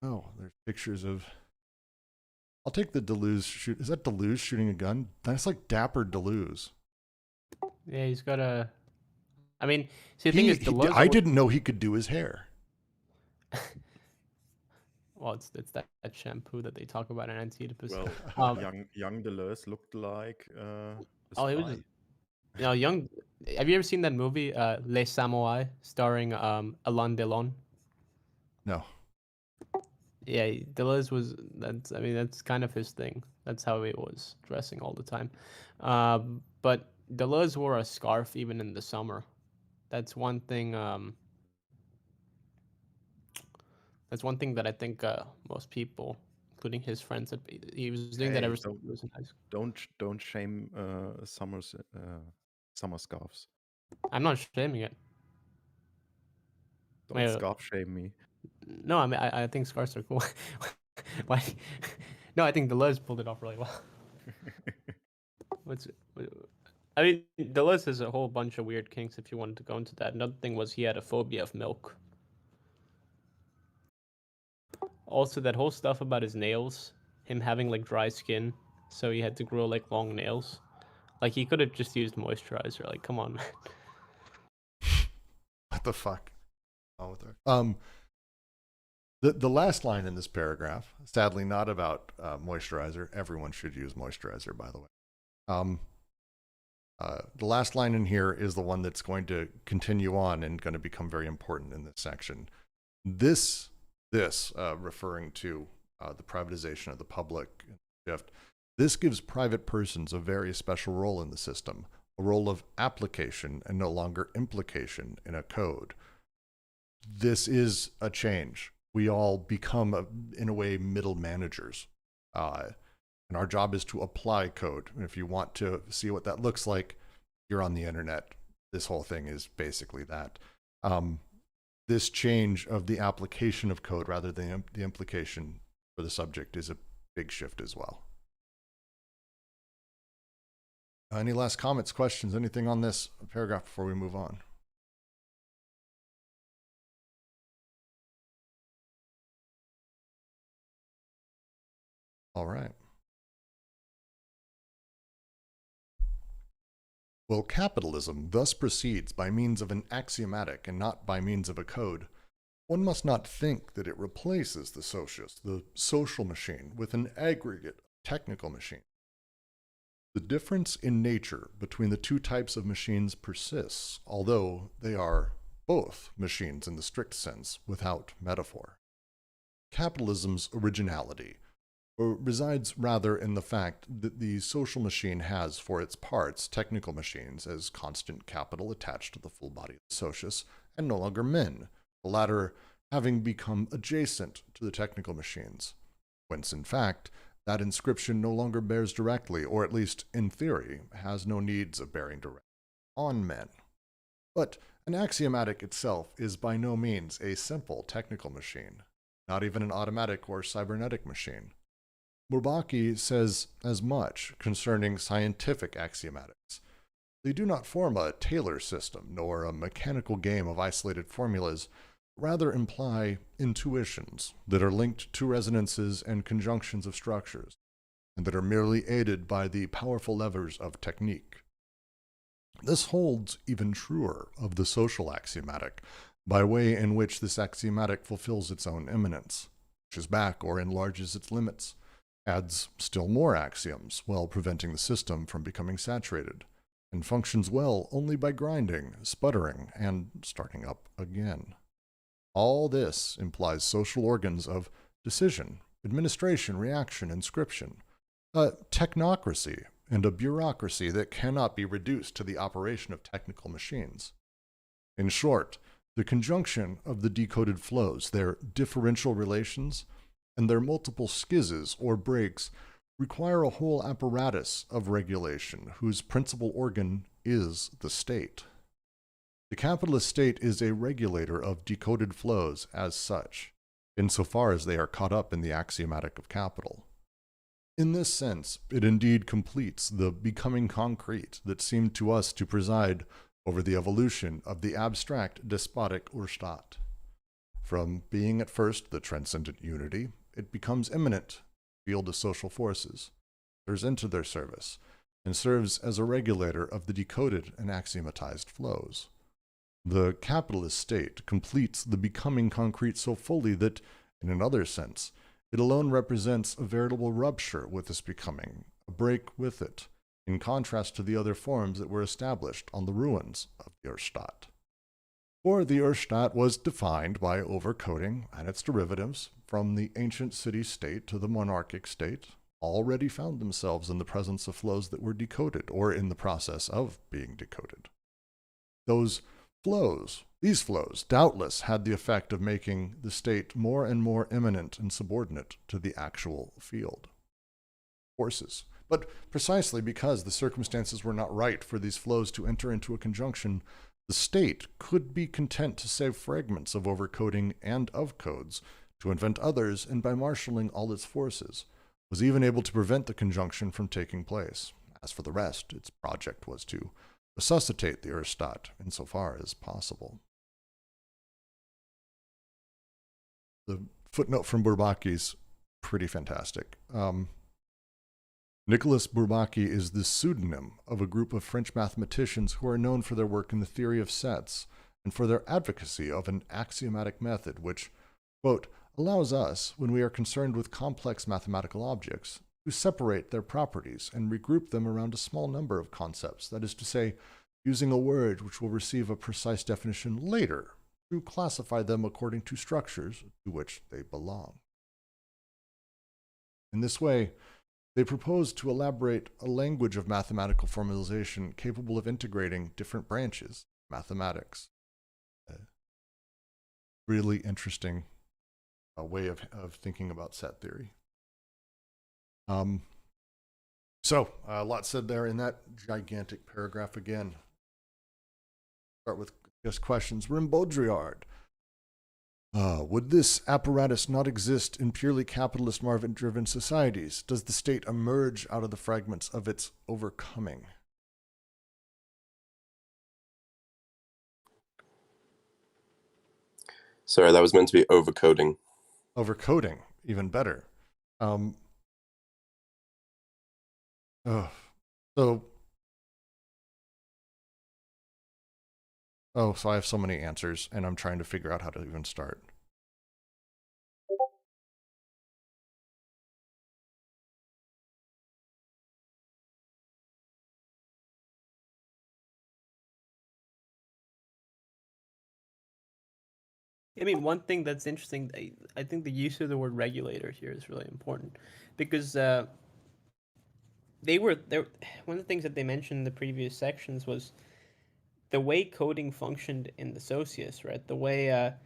Oh, there's pictures of... I'll take the Deleuze shoot. Is that Deleuze shooting a gun? That's like dapper Deleuze. Yeah, he's got a... I mean, see, the thing is, Deleuze... I didn't know he could do his hair. Well, it's that shampoo that they talk about in Anti-Oedipus. Well, young Deleuze looked like he was... young... Have you ever seen that movie, Les Samouraïs, starring Alain Delon? No. Yeah, Deleuze was... that's kind of his thing. That's how he was dressing all the time. But Deleuze wore a scarf even in the summer. That's one thing... That's one thing that I think most people, including his friends, he was doing that ever since he was in high school. Don't shame summer scarves. I'm not shaming it. Don't scarf shame me. No, I mean I think scarves are cool. Why? No, I think Deleuze pulled it off really well. I mean, Deleuze has a whole bunch of weird kinks if you wanted to go into that. Another thing was he had a phobia of milk. Also, that whole stuff about his nails, him having like dry skin, so he had to grow like long nails. Like, he could have just used moisturizer. Like, come on, man. What the fuck? Oh, with her. The last line in this paragraph, sadly not about moisturizer. Everyone should use moisturizer, by the way. The last line in here is the one that's going to continue on and going to become very important in this section. This referring to the privatization of the public shift, this gives private persons a very special role in the system, a role of application and no longer implication in a code. This is a change. We all become, in a way, middle managers. And our job is to apply code. And if you want to see what that looks like, you're on the internet. This whole thing is basically that. This change of the application of code rather than the implication for the subject is a big shift as well. Any last comments, questions, anything on this paragraph before we move on? All right. Well, capitalism thus proceeds by means of an axiomatic and not by means of a code. One must not think that it replaces the socius, the social machine, with an aggregate technical machine. The difference in nature between the two types of machines persists, although they are both machines in the strict sense, without metaphor. Capitalism's originality resides rather in the fact that the social machine has for its parts technical machines as constant capital attached to the full body of the socius, and no longer men, the latter having become adjacent to the technical machines, whence in fact that inscription no longer bears directly, or at least in theory, has no needs of bearing directly on men. But an axiomatic itself is by no means a simple technical machine, not even an automatic or cybernetic machine. Bourbaki says as much concerning scientific axiomatics. They do not form a Taylor system, nor a mechanical game of isolated formulas, rather imply intuitions that are linked to resonances and conjunctions of structures, and that are merely aided by the powerful levers of technique. This holds even truer of the social axiomatic, by way in which this axiomatic fulfills its own imminence, pushes back or enlarges its limits, adds still more axioms while preventing the system from becoming saturated, and functions well only by grinding, sputtering, and starting up again. All this implies social organs of decision, administration, reaction, inscription, a technocracy and a bureaucracy that cannot be reduced to the operation of technical machines. In short, the conjunction of the decoded flows, their differential relations, and their multiple schizzes or breaks require a whole apparatus of regulation whose principal organ is the state. The capitalist state is a regulator of decoded flows as such, insofar as they are caught up in the axiomatic of capital. In this sense, it indeed completes the becoming concrete that seemed to us to preside over the evolution of the abstract despotic Urstaat. From being at first the transcendent unity, it becomes imminent, field of social forces, enters into their service, and serves as a regulator of the decoded and axiomatized flows. The capitalist state completes the becoming concrete so fully that, in another sense, it alone represents a veritable rupture with this becoming, a break with it, in contrast to the other forms that were established on the ruins of the Urstaat. For the Urstaat was defined by overcoding and its derivatives, from the ancient city-state to the monarchic state, already found themselves in the presence of flows that were decoded, or in the process of being decoded. These flows, doubtless had the effect of making the state more and more immanent and subordinate to the actual field forces. But precisely because the circumstances were not right for these flows to enter into a conjunction, the state could be content to save fragments of overcoding and of codes, to invent others, and by marshalling all its forces, was even able to prevent the conjunction from taking place. As for the rest, its project was to resuscitate the Urstaat insofar as possible. The footnote from Bourbaki's pretty fantastic. Nicolas Bourbaki is the pseudonym of a group of French mathematicians who are known for their work in the theory of sets and for their advocacy of an axiomatic method which, quote, allows us, when we are concerned with complex mathematical objects, to separate their properties and regroup them around a small number of concepts, that is to say, using a word which will receive a precise definition later, to classify them according to structures to which they belong. In this way, they propose to elaborate a language of mathematical formalization capable of integrating different branches of mathematics. Really interesting way of thinking about set theory. So, a lot said there in that gigantic paragraph again. Start with just questions. Rim Baudrillard. Would this apparatus not exist in purely capitalist market-driven societies? Does the state emerge out of the fragments of its overcoming? Sorry, that was meant to be overcoding. Overcoding, even better. So I have so many answers, and I'm trying to figure out how to even start. I mean, one thing that's interesting, I think the use of the word regulator here is really important, because they were there. One of the things that they mentioned in the previous sections was the way coding functioned in the socius, right? The way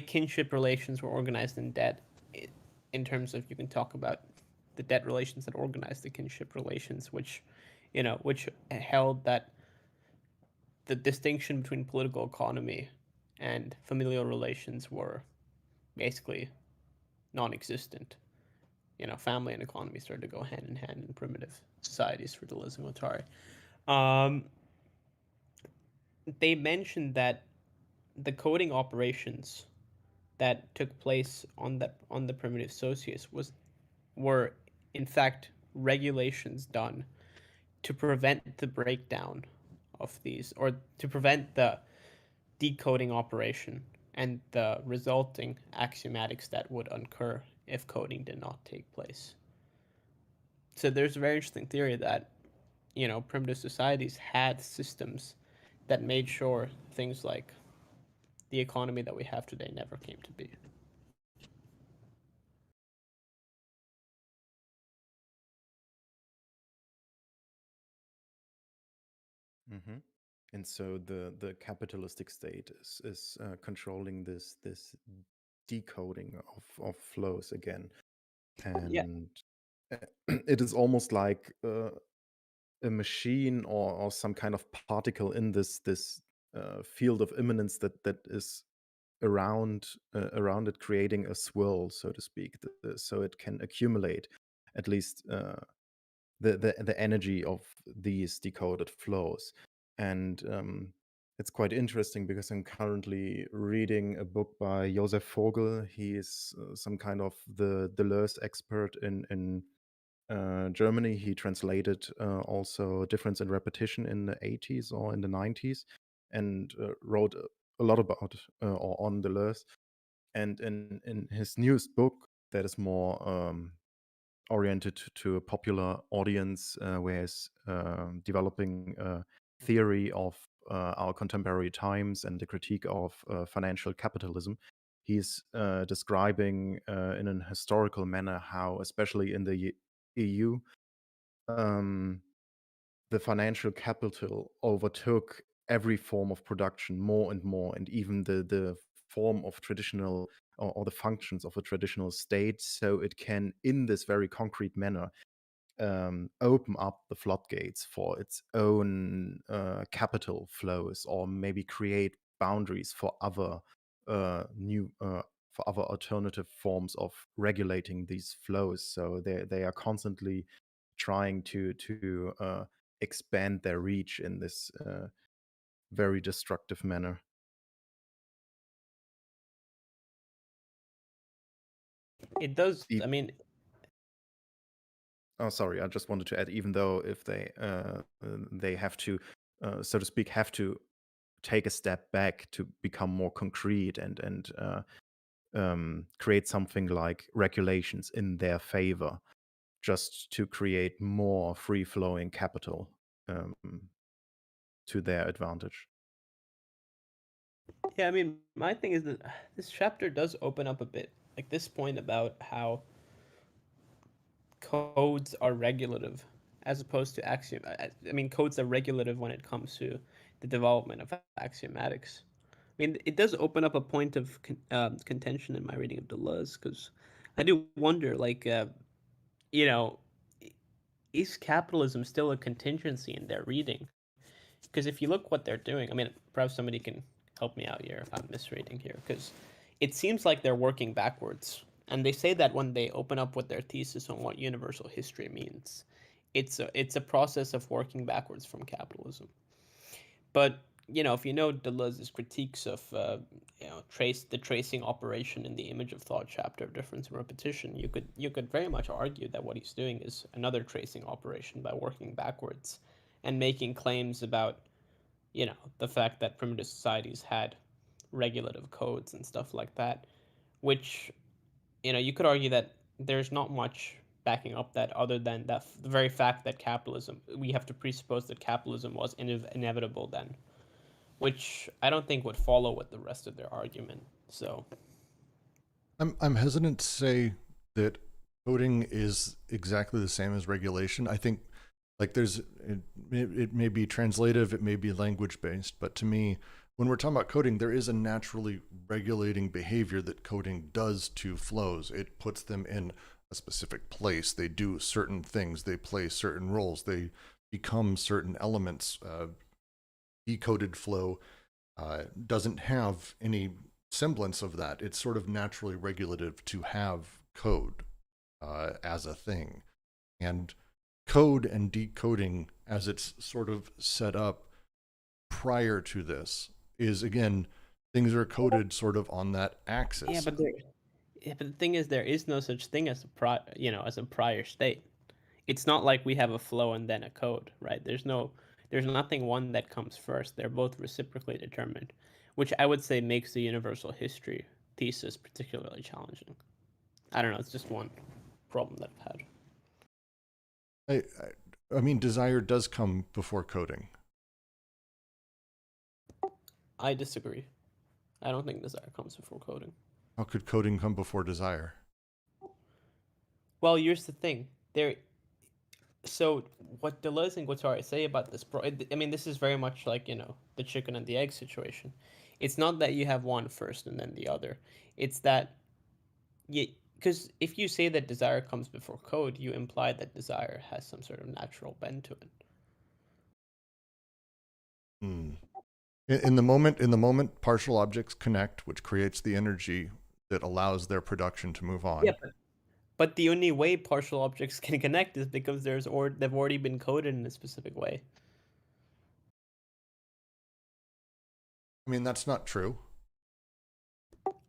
kinship relations were organized in debt, in terms of, you can talk about the debt relations that organized the kinship relations, which held that the distinction between political economy and familial relations were basically non-existent. Family and economy started to go hand in hand in primitive societies for Deleuze and Guattari. They mentioned that the coding operations that took place on the primitive socius were in fact regulations done to prevent the breakdown of these, or to prevent the decoding operation and the resulting axiomatics that would occur if coding did not take place. So there's a very interesting theory that, primitive societies had systems that made sure things like the economy that we have today never came to be. Mm-hmm. And so the capitalistic state is controlling this decoding of flows again, Yeah. and it is almost like a machine or some kind of particle in this field of imminence that is around it, creating a swirl, so to speak, so it can accumulate at least the energy of these decoded flows. And it's quite interesting because I'm currently reading a book by Josef Vogel. He is some kind of the Deleuze expert in Germany. He translated also Difference in Repetition in the 80s or in the 90s, and wrote a lot about or on Deleuze. And in his newest book, that is more oriented to a popular audience, where he's developing a theory of our contemporary times and the critique of financial capitalism. He's describing in an historical manner how, especially in the EU, the financial capital overtook every form of production more and more, and even the form of traditional or the functions of a traditional state, so it can, in this very concrete manner, open up the floodgates for its own capital flows, or maybe create boundaries for other for other alternative forms of regulating these flows. So they are constantly trying to expand their reach in this very destructive manner. It does. E- I mean, Oh, sorry. I just wanted to add, even though if they have to, so to speak, have to take a step back to become more concrete and create something like regulations in their favor, just to create more free-flowing capital to their advantage. Yeah, I mean, my thing is that this chapter does open up a bit, like this point about how codes are regulative as opposed to axiom. I mean, codes are regulative when it comes to the development of axiomatics. I mean, it does open up a point of contention in my reading of Deleuze, because I do wonder, like, you know, is capitalism still a contingency in their reading? Because if you look what they're doing, I mean, perhaps somebody can help me out here if I'm misreading here, because it seems like they're working backwards. And they say that when they open up with their thesis on what universal history means, it's a process of working backwards from capitalism. But if you know Deleuze's critiques of the tracing operation in the image of thought chapter of difference and repetition, you could very much argue that what he's doing is another tracing operation by working backwards and making claims about the fact that primitive societies had regulative codes and stuff like that, which you could argue that there's not much backing up that other than that the very fact that we have to presuppose that capitalism was inevitable then, which I don't think would follow with the rest of their argument. So I'm hesitant to say that coding is exactly the same as regulation. I think like it may be translative, it may be language based, but to me, when we're talking about coding, there is a naturally regulating behavior that coding does to flows. It puts them in a specific place. They do certain things. They play certain roles. They become certain elements. Decoded flow doesn't have any semblance of that. It's sort of naturally regulative to have code as a thing. And code and decoding as it's sort of set up prior to this is, again, things are coded sort of on that axis. yeah, but the thing is, there is no such thing as a prior state. It's not like we have a flow and then a code, right? There's nothing one that comes first. They're both reciprocally determined, which I would say makes the universal history thesis particularly challenging. I don't know. It's just one problem that I've had. I mean, desire does come before coding. I disagree. I don't think desire comes before coding. How could coding come before desire? Well, here's the thing. So what Deleuze and Guattari say about this, I mean, this is very much like, the chicken and the egg situation. It's not that you have one first and then the other. It's that, because if you say that desire comes before code, you imply that desire has some sort of natural bend to it. In the moment, partial objects connect, which creates the energy that allows their production to move on. Yeah, but the only way partial objects can connect is because they've already been coded in a specific way. I mean, that's not true.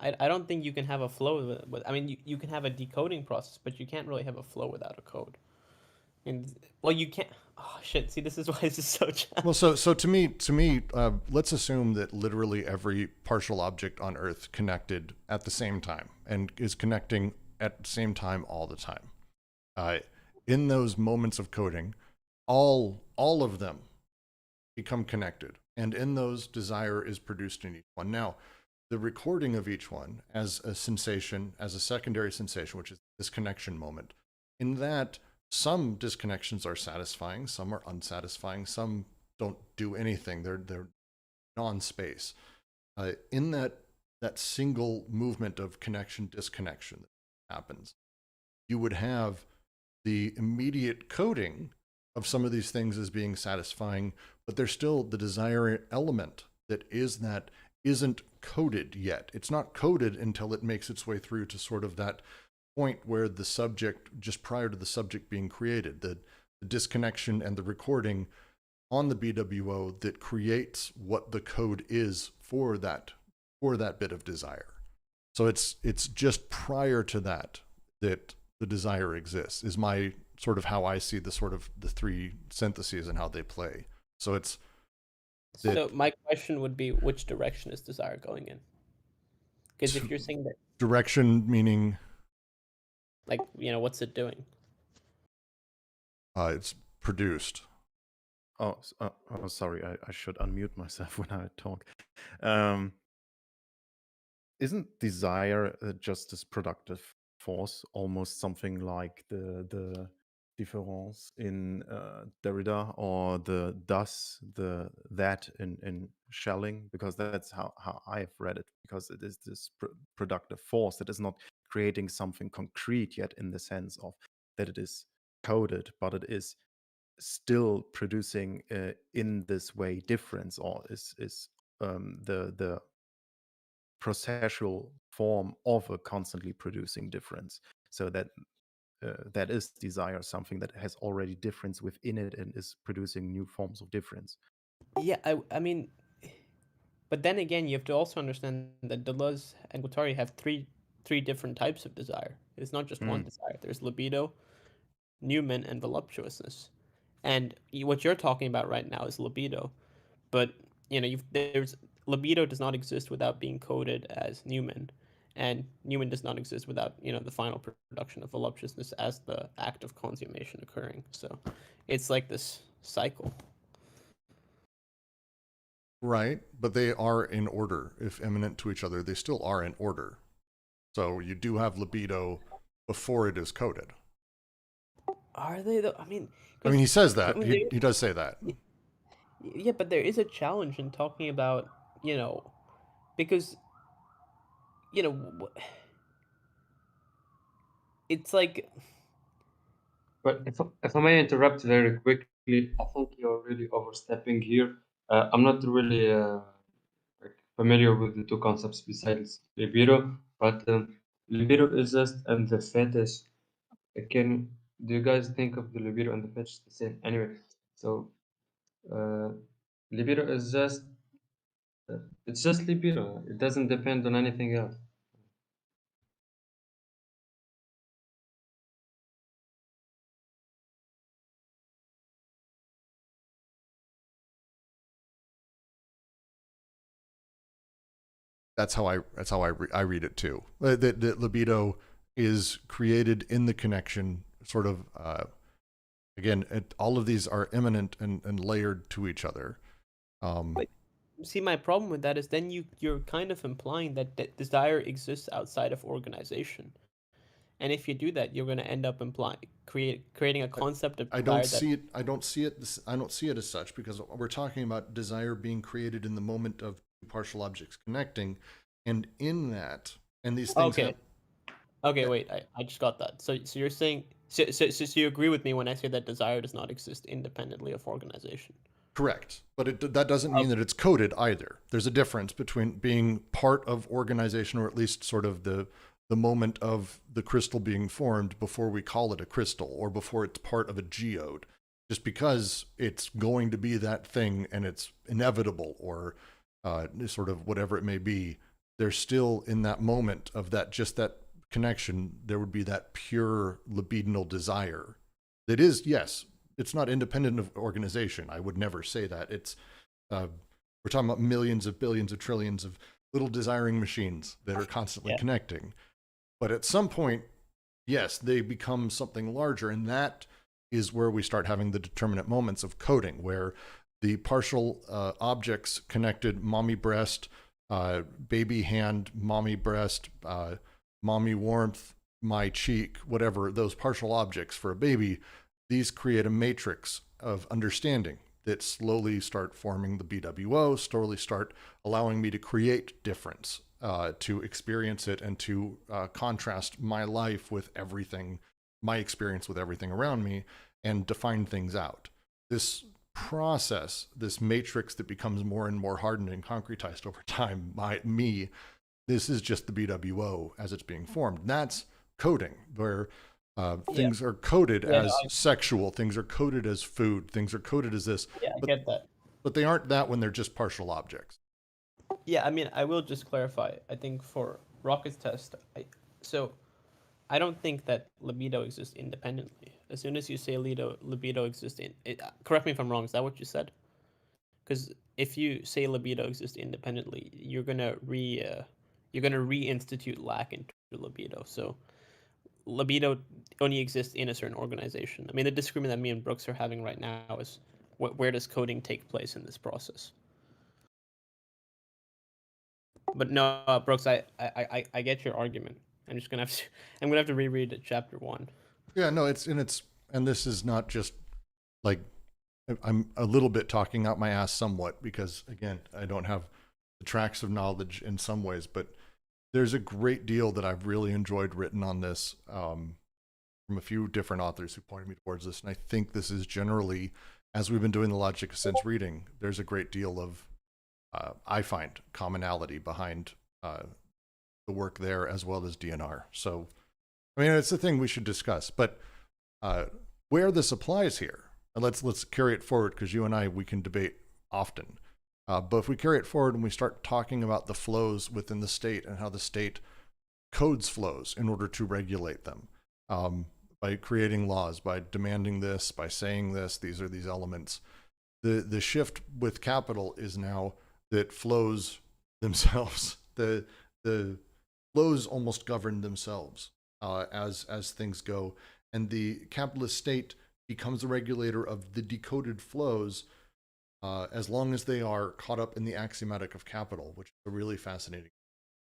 I don't think you can have a flow I mean, you can have a decoding process, but you can't really have a flow without a code. And well, you can't. Oh shit! See, this is why this is so challenging. Well, so to me, let's assume that literally every partial object on Earth connected at the same time and is connecting at the same time all the time. In those moments of coding, all of them become connected, and in those, desire is produced in each one. Now, the recording of each one as a sensation, as a secondary sensation, which is this connection moment, in that some disconnections are satisfying, some are unsatisfying, some don't do anything. They're non-space. In that single movement of connection disconnection that happens, you would have the immediate coding of some of these things as being satisfying, but there's still the desire element that isn't coded yet. It's not coded until it makes its way through to sort of that point where the subject, just prior to the subject being created, the disconnection and the recording on the BWO that creates what the code is for that bit of desire. So it's just prior to that the desire exists, is my sort of how I see the sort of the three syntheses and how they play. So So my question would be, which direction is desire going in? Because if you're saying that Direction meaning Like, what's it doing? it's produced. Oh, sorry. I should unmute myself when I talk. Um, isn't desire just this productive force, almost something like the difference in Derrida, or the thus, the that in Schelling? Because that's how I've read it. Because it is this productive force that is not creating something concrete yet, in the sense of that it is coded, but it is still producing in this way difference, or is the processual form of a constantly producing difference. So that that is desire, something that has already difference within it and is producing new forms of difference. Yeah, I mean, but then again, you have to also understand that Deleuze and Guattari have three different types of desire. It's not just one desire. There's libido, numen, and voluptuousness. And what you're talking about right now is libido, but there's libido does not exist without being coded as numen, and numen does not exist without the final production of voluptuousness as the act of consummation occurring. So it's like this cycle. Right, but they are in order. If imminent to each other, they still are in order. So you do have libido before it is coded. Are they though? He says that. I mean, He does say that. yeah, but there is a challenge in talking about because it's like. But if I may interrupt very quickly, I think you're really overstepping here. I'm not really like familiar with the two concepts besides libido, but libido is just and the fetish. Do you guys think of the libido and the fetish the same? Anyway, so libido is just it's just libido. It doesn't depend on anything else. That's how I read it too. That libido is created in the connection, sort of. Again, all of these are imminent and layered to each other. See, my problem with that is then you're kind of implying that desire exists outside of organization, and if you do that, you're going to end up creating a concept of desire I don't see it as such, because we're talking about desire being created in the moment of partial objects connecting, and in that, and these things. Okay, wait, I just got that. So you're saying so you agree with me when I say that desire does not exist independently of organization? Correct, but that doesn't mean that it's coded either. There's a difference between being part of organization, or at least sort of the moment of the crystal being formed before we call it a crystal, or before it's part of a geode. Just because it's going to be that thing and it's inevitable, or sort of whatever it may be, there's still, in that moment of that connection, there would be that pure libidinal desire. That is, yes, it's not independent of organization. I would never say that. It's we're talking about millions of billions of trillions of little desiring machines that are constantly connecting. But at some point, yes, they become something larger, and that is where we start having the determinate moments of coding, where the partial objects connected, mommy breast, baby hand, mommy breast, mommy warmth, my cheek, whatever, those partial objects for a baby, these create a matrix of understanding that slowly start forming the BWO, slowly start allowing me to create difference, to experience it, and to contrast my life with everything, my experience with everything around me, and define things out. This process, this matrix that becomes more and more hardened and concretized over time by me, this is just the BWO as it's being formed. That's coding, where things are coded as sexual, things are coded as food, things are coded as this. Yeah, I get that. But they aren't that when they're just partial objects. Yeah, I will just clarify. I think for Rocket's test, I don't think that libido exists independently. As soon as you say libido exists correct me if I'm wrong, is that what you said? Because if you say libido exists independently, you're gonna you're going to reinstitute lack into libido. So libido only exists in a certain organization. I mean, the disagreement that me and Brooks are having right now is where does coding take place in this process? But no, Brooks, I get your argument. I'm gonna have to reread chapter 1. Yeah, no, and this is not just like, I'm a little bit talking out my ass somewhat because, again, I don't have the tracks of knowledge in some ways, but there's a great deal that I've really enjoyed written on this from a few different authors who pointed me towards this. And I think this is generally, as we've been doing the Logic of Sense reading, there's a great deal of, I find, commonality behind the work there as well as DNR. So, I mean, it's a thing we should discuss. But where this applies here, and let's carry it forward, because you and I, we can debate often. But if we carry it forward and we start talking about the flows within the state and how the state codes flows in order to regulate them, by creating laws, by demanding this, by saying this, these are these elements. The shift with capital is now that flows themselves, the flows almost govern themselves as things go, and the capitalist state becomes the regulator of the decoded flows as long as they are caught up in the axiomatic of capital, which is a really fascinating.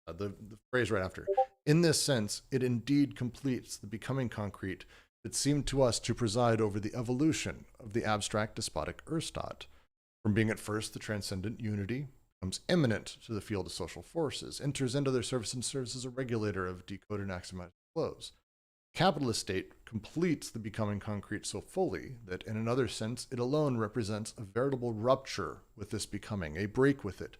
The phrase right after. In this sense, it indeed completes the becoming concrete that seemed to us to preside over the evolution of the abstract despotic Erstat. From being at first the transcendent unity, becomes imminent to the field of social forces, enters into their service and serves as a regulator of decoded and axiomatic flows. Capitalist state completes the becoming concrete so fully that in another sense it alone represents a veritable rupture with this becoming, a break with it,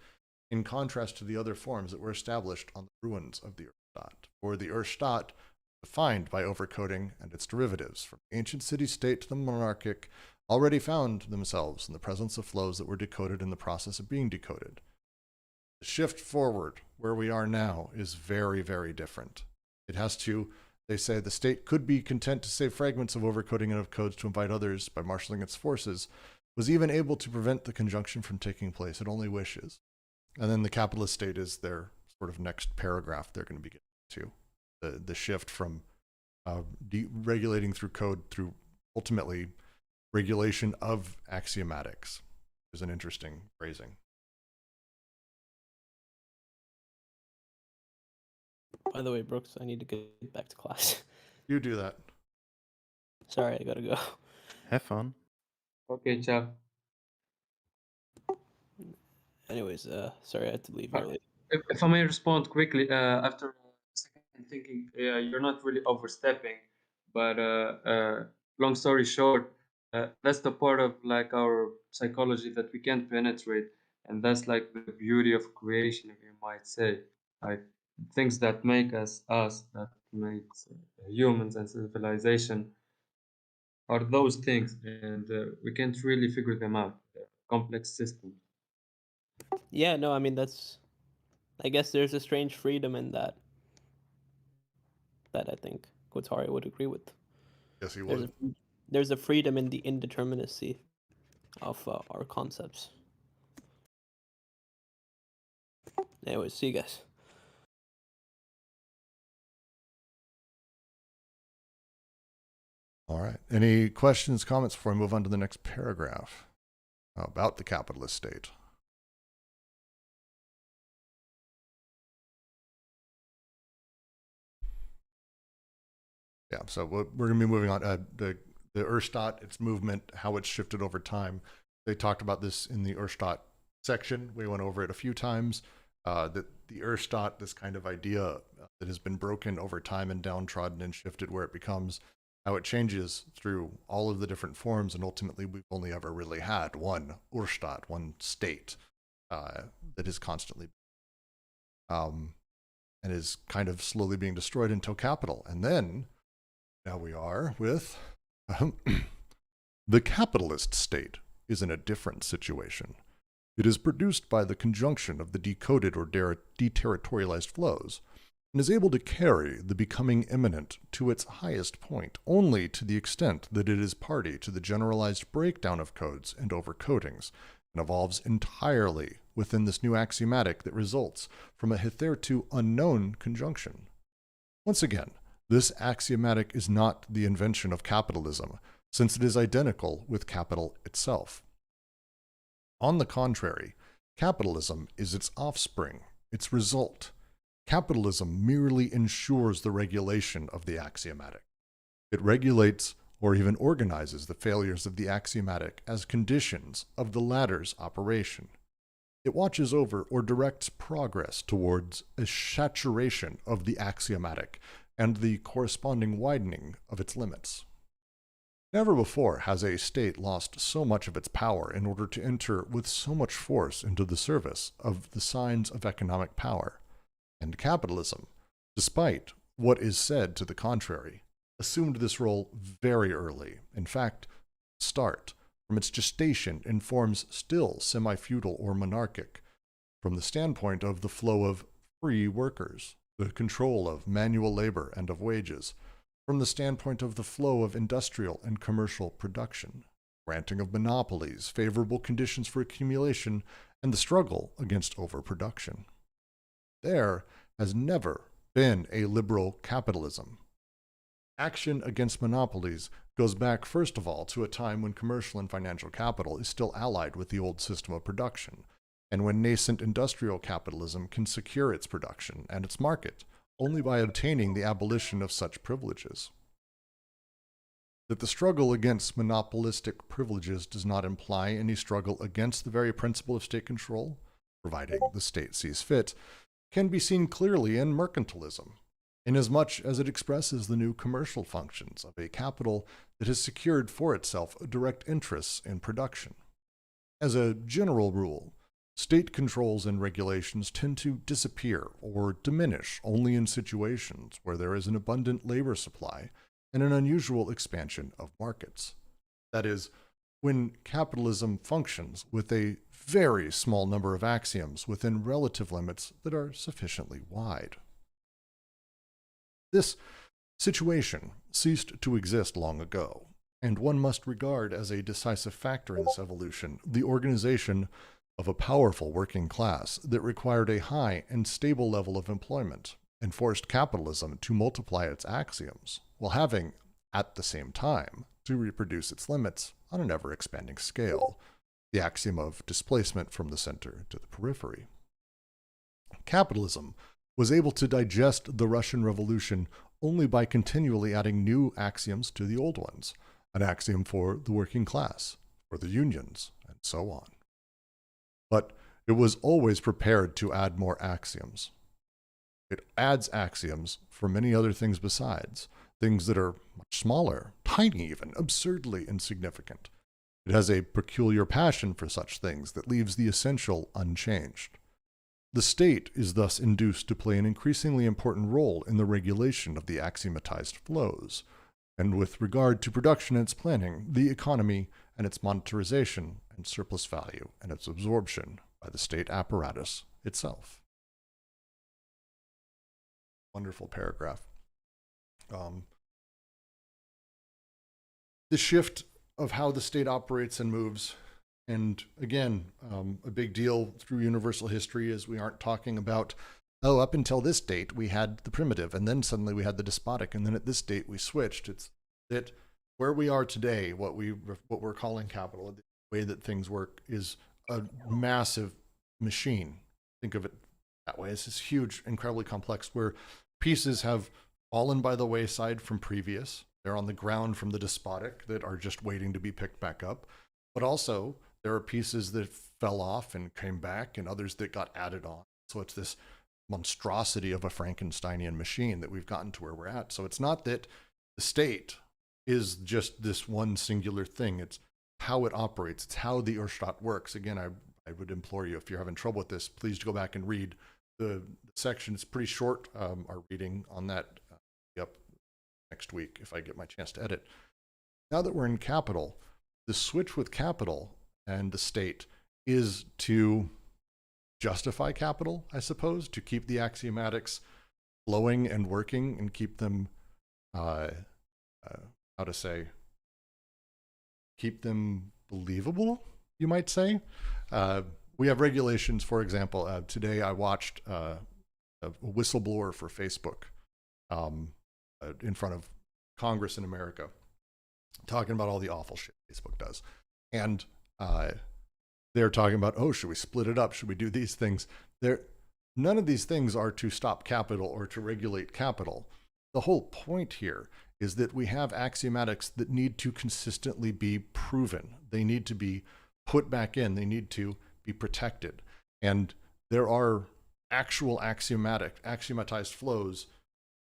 in contrast to the other forms that were established on the ruins of the Erstat. For the Erstat, defined by overcoding and its derivatives, from the ancient city-state to the monarchic, already found themselves in the presence of flows that were decoded in the process of being decoded. The shift forward, where we are now, is very, very different. It has to, they say, the state could be content to save fragments of overcoding and of codes to invite others by marshaling its forces, was even able to prevent the conjunction from taking place. It only wishes. And then the capitalist state is their sort of next paragraph they're going to be getting to. The shift from deregulating through code through ultimately regulation of axiomatics is an interesting phrasing. By the way, Brooks, I need to get back to class. You do that. Sorry, I gotta go. Have fun. Okay, ciao. Anyways, sorry I had to leave Uh, early. If I may respond quickly, after a second thinking, you're not really overstepping, but long story short, that's the part of like our psychology that we can't penetrate, and that's like the beauty of creation, if you might say, like things that make us, that makes humans and civilization, are those things, and we can't really figure them out. They're complex systems. Yeah, no, I mean I guess there's a strange freedom in that I think Guattari would agree with. Yes, he There's would. there's a freedom in the indeterminacy of our concepts. Anyways, see you guys. All right. Any questions, comments before I move on to the next paragraph about the capitalist state? Yeah, so we're going to be moving on. The Erstat, its movement, how it's shifted over time. They talked about this in the Erstat section. We went over it a few times. That the Erstat, this kind of idea that has been broken over time and downtrodden and shifted where it becomes, how it changes through all of the different forms, and ultimately we've only ever really had one Erstat, one state that is constantly and is kind of slowly being destroyed until capital. And then now we are with the capitalist state is in a different situation. It is produced by the conjunction of the decoded or deterritorialized flows, and is able to carry the becoming imminent to its highest point only to the extent that it is party to the generalized breakdown of codes and overcodings, and evolves entirely within this new axiomatic that results from a hitherto unknown conjunction. Once again, this axiomatic is not the invention of capitalism, since it is identical with capital itself. On the contrary, capitalism is its offspring, its result. Capitalism merely ensures the regulation of the axiomatic. It regulates or even organizes the failures of the axiomatic as conditions of the latter's operation. It watches over or directs progress towards a saturation of the axiomatic and the corresponding widening of its limits. Never before has a state lost so much of its power in order to enter with so much force into the service of the signs of economic power. And capitalism, despite what is said to the contrary, assumed this role very early. In fact, start from its gestation in forms still semi-feudal or monarchic, from the standpoint of the flow of free workers, the control of manual labor and of wages, from the standpoint of the flow of industrial and commercial production, granting of monopolies, favorable conditions for accumulation, and the struggle against overproduction. There has never been a liberal capitalism. Action against monopolies goes back, first of all, to a time when commercial and financial capital is still allied with the old system of production, and when nascent industrial capitalism can secure its production and its market only by obtaining the abolition of such privileges. That the struggle against monopolistic privileges does not imply any struggle against the very principle of state control, providing the state sees fit, can be seen clearly in mercantilism, inasmuch as it expresses the new commercial functions of a capital that has secured for itself direct interests in production. As a general rule, state controls and regulations tend to disappear or diminish only in situations where there is an abundant labor supply and an unusual expansion of markets. That is, when capitalism functions with a very small number of axioms within relative limits that are sufficiently wide. This situation ceased to exist long ago, and one must regard as a decisive factor in this evolution the organization of a powerful working class that required a high and stable level of employment and forced capitalism to multiply its axioms, while having, at the same time, to reproduce its limits on an ever-expanding scale, the axiom of displacement from the center to the periphery. Capitalism was able to digest the Russian Revolution only by continually adding new axioms to the old ones, an axiom for the working class, for the unions, and so on. But it was always prepared to add more axioms. It adds axioms for many other things besides, things that are much smaller, tiny even, absurdly insignificant. It has a peculiar passion for such things that leaves the essential unchanged. The state is thus induced to play an increasingly important role in the regulation of the axiomatized flows, and with regard to production and its planning, the economy and its monetarization and surplus value and its absorption by the state apparatus itself. Wonderful paragraph. The shift of how the state operates and moves, and again, a big deal through universal history is we aren't talking about, oh, up until this date we had the primitive, and then suddenly we had the despotic, and then at this date we switched. It's that where we are today, what we're calling capital, the way that things work, is a massive machine. Think of it that way. It's this huge, incredibly complex, where pieces have fallen by the wayside from previous. They're on the ground from the despotic that are just waiting to be picked back up. But also, there are pieces that fell off and came back, and others that got added on. So it's this monstrosity of a Frankensteinian machine that we've gotten to where we're at. So it's not that the state is just this one singular thing. It's how it operates. It's how the Urstaat works. Again, I would implore you, if you're having trouble with this, please go back and read the section. It's pretty short, our reading on that up next week if I get my chance to edit. Now that we're in capital, the switch with capital and the state is to justify capital, I suppose, to keep the axiomatics flowing and working and keep them, keep them believable, you might say, we have regulations. For example, today I watched a whistleblower for Facebook in front of Congress in America, talking about all the awful shit Facebook does. And they're talking about, oh, should we split it up? Should we do these things? None of these things are to stop capital or to regulate capital. The whole point here is that we have axiomatics that need to consistently be proven. They need to be put back in. They need to be protected. And there are actual axiomatized flows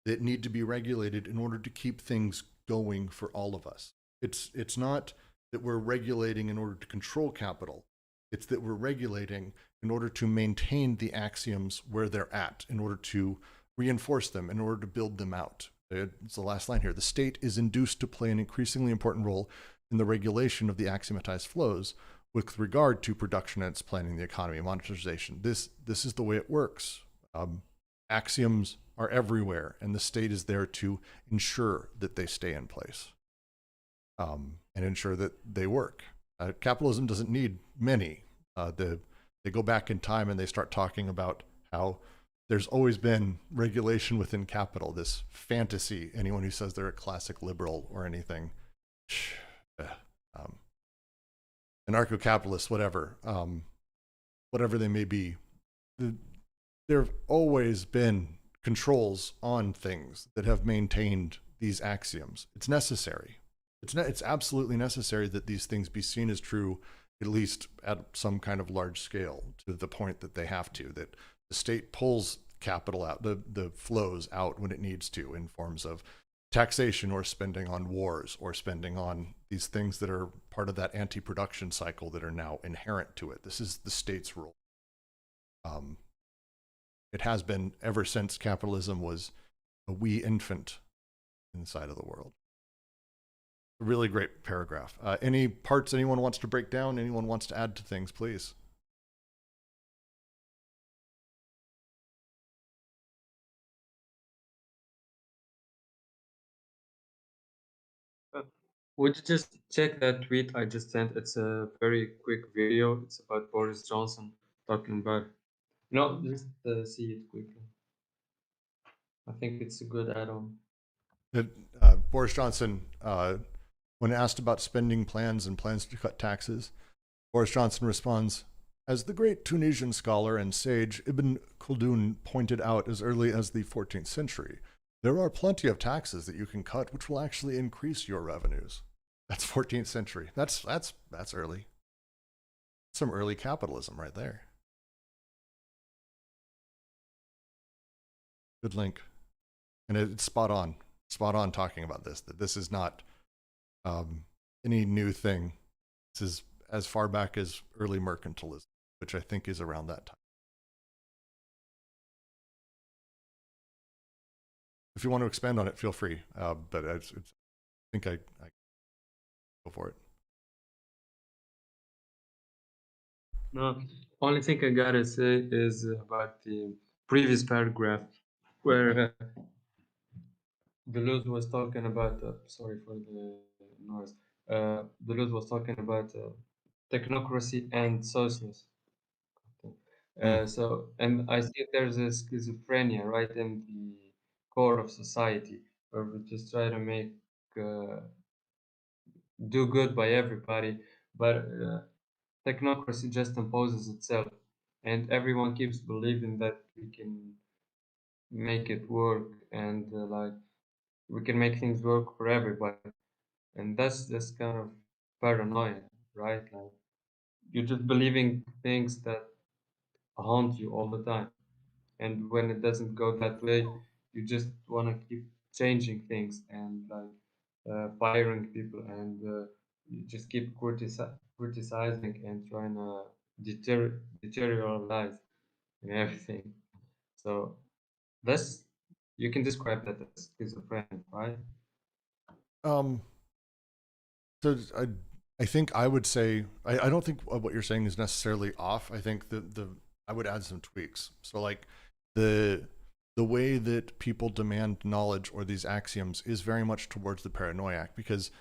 that need to be regulated in order to keep things going for all of us. It's not that we're regulating in order to control capital. It's that we're regulating in order to maintain the axioms where they're at, in order to reinforce them, in order to build them out. It's the last line here. The state is induced to play an increasingly important role in the regulation of the axiomatized flows with regard to production and its planning, the economy, monetization. This is the way it works. Axioms are everywhere, and the state is there to ensure that they stay in place and ensure that they work. Capitalism doesn't need many. They go back in time and they start talking about how there's always been regulation within capital, this fantasy. Anyone who says they're a classic liberal or anything, anarcho-capitalists, whatever they may be, there have always been controls on things that have maintained these axioms. It's necessary. It's absolutely necessary that these things be seen as true, at least at some kind of large scale, to the point that they have to, that the state pulls capital out, the flows out when it needs to, in forms of taxation or spending on wars or spending on these things that are part of that anti-production cycle that are now inherent to it. This is the state's role. It has been ever since capitalism was a wee infant inside of the world. A really great paragraph. Any parts anyone wants to break down? Anyone wants to add to things, please? Would you just check that tweet I just sent? It's a very quick video. It's about Boris Johnson talking about. No, just see it quickly. I think it's a good add-on. Boris Johnson, when asked about spending plans and plans to cut taxes, Boris Johnson responds, as the great Tunisian scholar and sage Ibn Khaldun pointed out as early as the 14th century, there are plenty of taxes that you can cut which will actually increase your revenues. That's 14th century. That's early. Some early capitalism right there. Good link. And it's spot on talking about this, that this is not any new thing. This is as far back as early mercantilism, which I think is around that time. If you want to expand on it, feel free. But I think I go for it. No, only thing I gotta say is about the previous paragraph where Deleuze was talking about. Sorry for the noise. Deleuze was talking about technocracy and socialism. So, and I think there's a schizophrenia right in the core of society where we just try to make do good by everybody, but technocracy just imposes itself, and everyone keeps believing that we can make it work, and like we can make things work for everybody, and that's just kind of paranoia, right? Like you're just believing things that haunt you all the time, and when it doesn't go that way, you just want to keep changing things and like firing people, and you just keep criticizing and trying to deteriorate life and everything. So that's, you can describe that as schizophrenic, right? So I think I would say I don't think what you're saying is necessarily off. I think I would add some tweaks. So like the way that people demand knowledge or these axioms is very much towards the paranoiac, because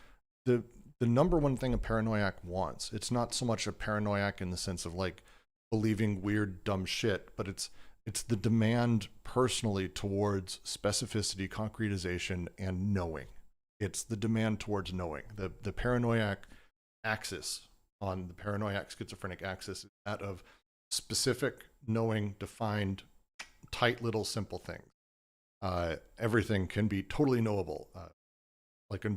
the number one thing a paranoiac wants, it's not so much a paranoiac in the sense of like believing weird, dumb shit, but it's the demand personally towards specificity, concretization, and knowing. It's the demand towards knowing. The paranoiac axis on the paranoiac schizophrenic axis is that of specific, knowing, defined, tight little simple things. Everything can be totally knowable, like a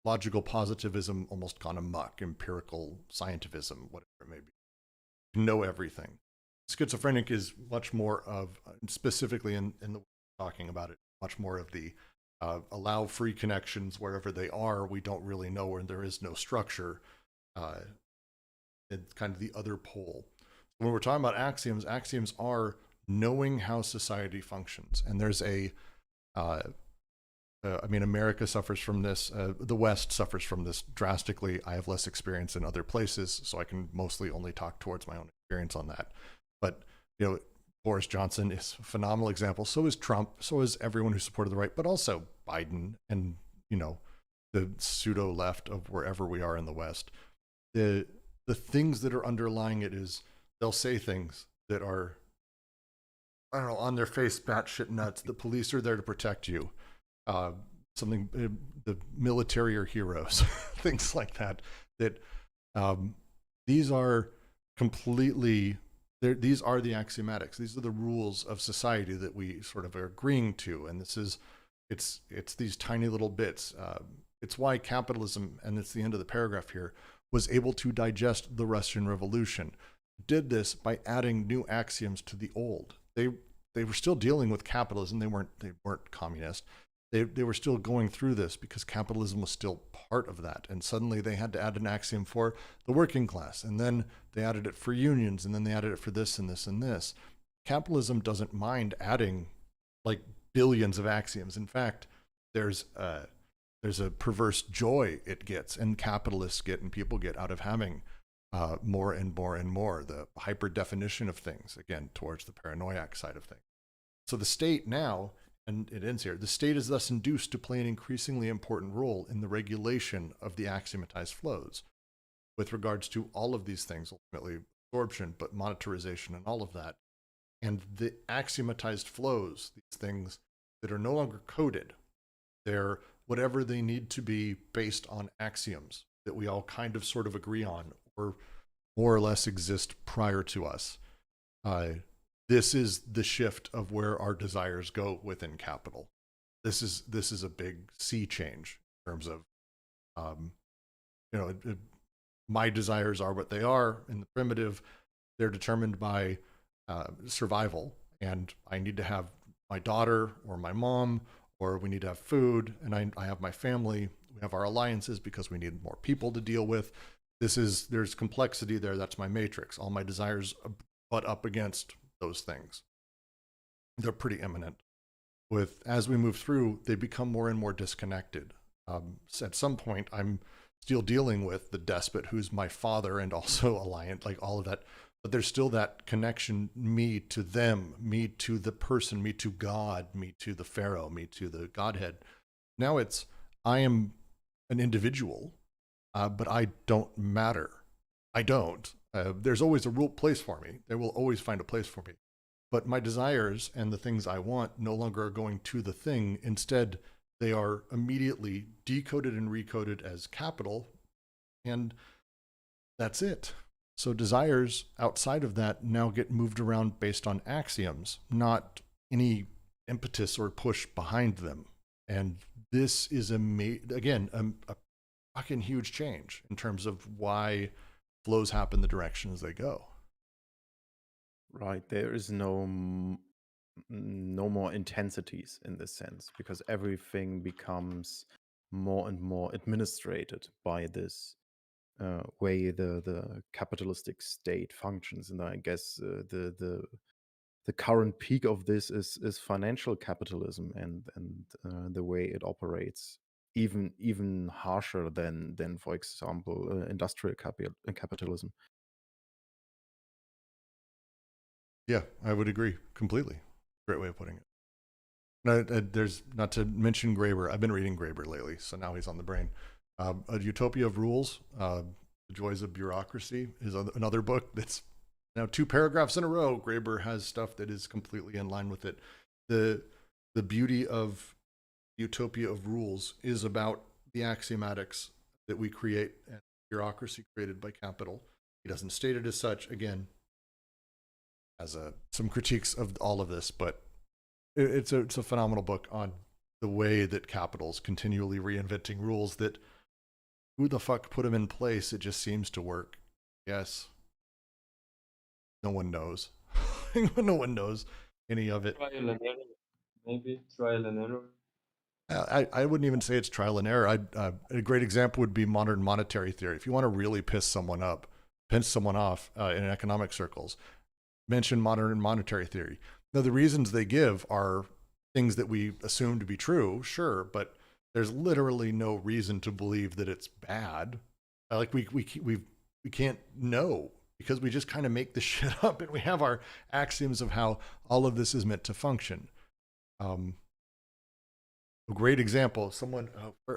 logical positivism almost gone amok, empirical scientificism, whatever it may be. Know everything. Schizophrenic is much more of, specifically in the way we're talking about it, much more of the allow free connections wherever they are. We don't really know where there is no structure. It's kind of the other pole. When we're talking about axioms, axioms are knowing how society functions. And there's I mean, America suffers from this. The West suffers from this drastically. I have less experience in other places, so I can mostly only talk towards my own experience on that. But, you know, Boris Johnson is a phenomenal example. So is Trump. So is everyone who supported the right, but also Biden and, you know, the pseudo left of wherever we are in the West. The things that are underlying it is they'll say things that are, I don't know, on their face, batshit nuts. The police are there to protect you. The military are heroes, things like that. That these are completely, these are the axiomatics. These are the rules of society that we sort of are agreeing to, and this is, it's these tiny little bits. It's why capitalism, and it's the end of the paragraph here, was able to digest the Russian Revolution. Did this by adding new axioms to the old. They were still dealing with capitalism. They weren't communist. They were still going through this because capitalism was still part of that. And suddenly they had to add an axiom for the working class. And then they added it for unions. And then they added it for this and this and this. Capitalism doesn't mind adding like billions of axioms. In fact, there's a perverse joy it gets, and capitalists get, and people get out of having more and more and more. The hyper definition of things, again, towards the paranoiac side of things. So the state now, and it ends here, the state is thus induced to play an increasingly important role in the regulation of the axiomatized flows with regards to all of these things, ultimately absorption, but monetarization and all of that. And the axiomatized flows, these things that are no longer coded, they're whatever they need to be based on axioms that we all kind of sort of agree on or more or less exist prior to us. This is the shift of where our desires go within capital. This is a big sea change in terms of, you know, my desires are what they are in the primitive. They're determined by survival, and I need to have my daughter or my mom, or we need to have food, and I have my family. We have our alliances because we need more people to deal with. There's complexity there. That's my matrix. All my desires butt up against those things. They're pretty imminent. As we move through, they become more and more disconnected. So at some point, I'm still dealing with the despot who's my father and also alliant, like all of that. But there's still that connection, me to them, me to the person, me to God, me to the Pharaoh, me to the Godhead. Now it's, I am an individual, but I don't matter. I don't. There's always a place for me. They will always find a place for me. But my desires and the things I want no longer are going to the thing. Instead, they are immediately decoded and recoded as capital, and that's it. So desires outside of that now get moved around based on axioms, not any impetus or push behind them. And this is, again, a fucking huge change in terms of why flows happen the directions they go. Right. There is no more intensities in this sense, because everything becomes more and more administrated by this way the capitalistic state functions. And I guess the current peak of this is financial capitalism and the way it operates, even harsher than for example industrial capitalism. Yeah, I would agree completely. Great way of putting it. No, there's, not to mention Graeber. I've been reading Graeber lately, so now he's on the brain. A Utopia of Rules, The Joys of Bureaucracy is another book that's Now, 2 paragraphs in a row, Graeber has stuff that is completely in line with it. The beauty of Utopia of Rules is about the axiomatics that we create and bureaucracy created by capital. He doesn't state it as such. Again, has some critiques of all of this, but it's a phenomenal book on the way that capital's continually reinventing rules that who the fuck put them in place? It just seems to work. Yes. No one knows. No one knows any of it. Trial and error, maybe trial and error. I wouldn't even say it's trial and error. A great example would be modern monetary theory. If you want to really piss someone off in economic circles, mention modern monetary theory. Now, the reasons they give are things that we assume to be true, sure, but there's literally no reason to believe that it's bad. Like we can't know because we just kind of make the shit up, and we have our axioms of how all of this is meant to function. A great example, someone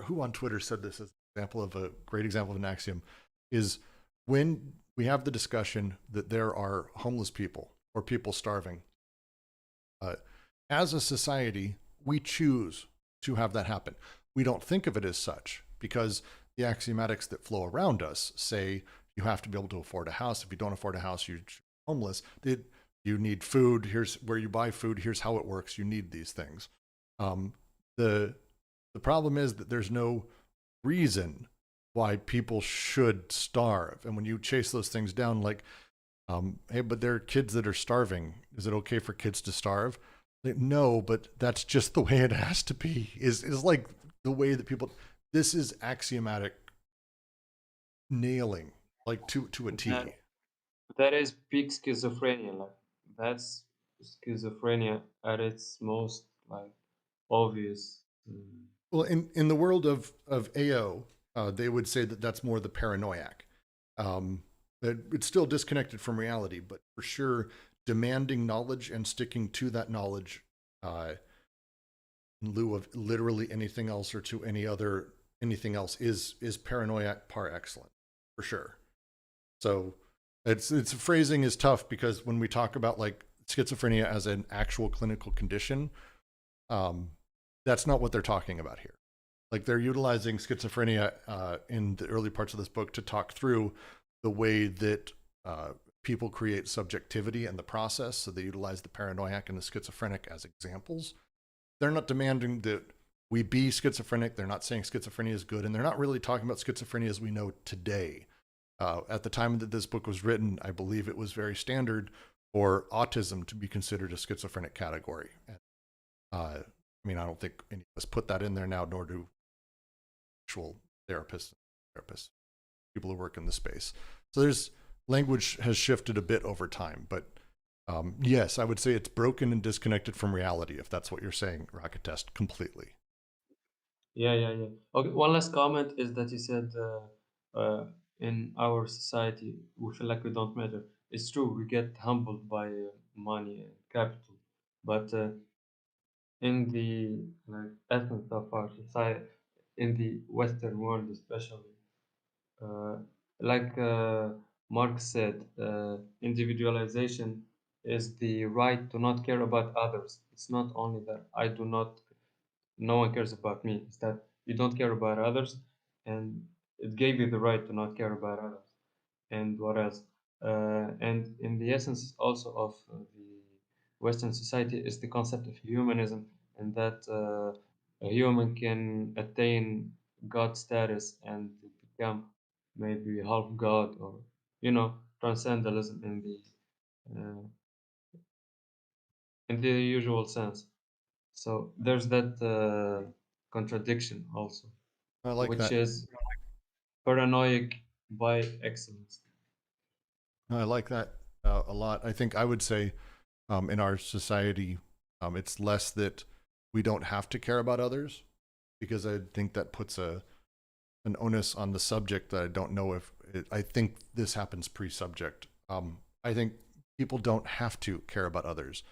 who on Twitter said this as an example of a great example of an axiom, is when we have the discussion that there are homeless people or people starving. As a society, we choose to have that happen. We don't think of it as such because the axiomatics that flow around us say you have to be able to afford a house. If you don't afford a house, you're homeless. You need food. Here's where you buy food. Here's how it works. You need these things. The problem is that there's no reason why people should starve. And when you chase those things down, like, hey, but there are kids that are starving. Is it okay for kids to starve? Like, no, but that's just the way it has to be. Is like the way that people. This is axiomatic nailing, like to a T. That is peak schizophrenia. Like that's schizophrenia at its most like obvious. Well, in the world of AO, they would say that that's more the paranoiac. It's still disconnected from reality, but for sure, demanding knowledge and sticking to that knowledge in lieu of literally anything else or to anything else is paranoiac par excellence, for sure. So it's phrasing is tough because when we talk about like schizophrenia as an actual clinical condition, that's not what they're talking about here. Like they're utilizing schizophrenia in the early parts of this book to talk through the way that people create subjectivity in the process. So they utilize the paranoiac and the schizophrenic as examples. They're not demanding that we be schizophrenic. They're not saying schizophrenia is good. And they're not really talking about schizophrenia as we know today. At the time that this book was written, I believe it was very standard for autism to be considered a schizophrenic category. I mean, I don't think any of us put that in there now, nor do actual therapists, people who work in the space. So there's language has shifted a bit over time, but yes, I would say it's broken and disconnected from reality, if that's what you're saying, Rocket Test, completely. Yeah. Okay, one last comment is that you said in our society we feel like we don't matter. It's true, we get humbled by money and capital, but in the like essence of our society, in the Western world especially, like Marx said, individualization is the right to not care about others. It's not only that no one cares about me. It's that you don't care about others, and it gave you the right to not care about others. And what else? And in the essence also of the Western society is the concept of humanism, and that a human can attain God status and become maybe half God, or transcendentalism in the usual sense. So there's that contradiction also, I like which that. is paranoid by excellence. I like that a lot. I think I would say in our society, it's less that we don't have to care about others, because I think that puts an onus on the subject that I don't know if I think this happens pre-subject. I think people don't have to care about others.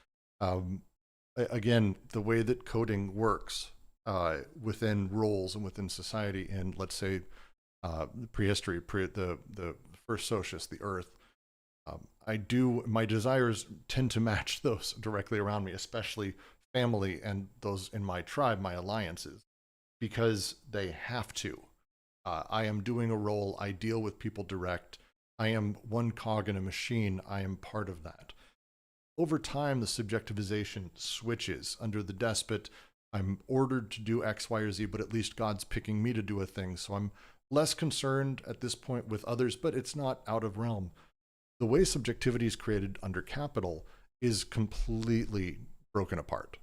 Again, the way that coding works within roles and within society, and let's say prehistory, the first socius, the Earth, My desires tend to match those directly around me, especially family and those in my tribe, my alliances, because they have to. I am doing a role. I deal with people direct. I am one cog in a machine. I am part of that. Over time, the subjectivization switches. Under the despot, I'm ordered to do X, Y, or Z, but at least God's picking me to do a thing. So I'm less concerned at this point with others, but it's not out of realm. The way subjectivity is created under capital is completely broken apart.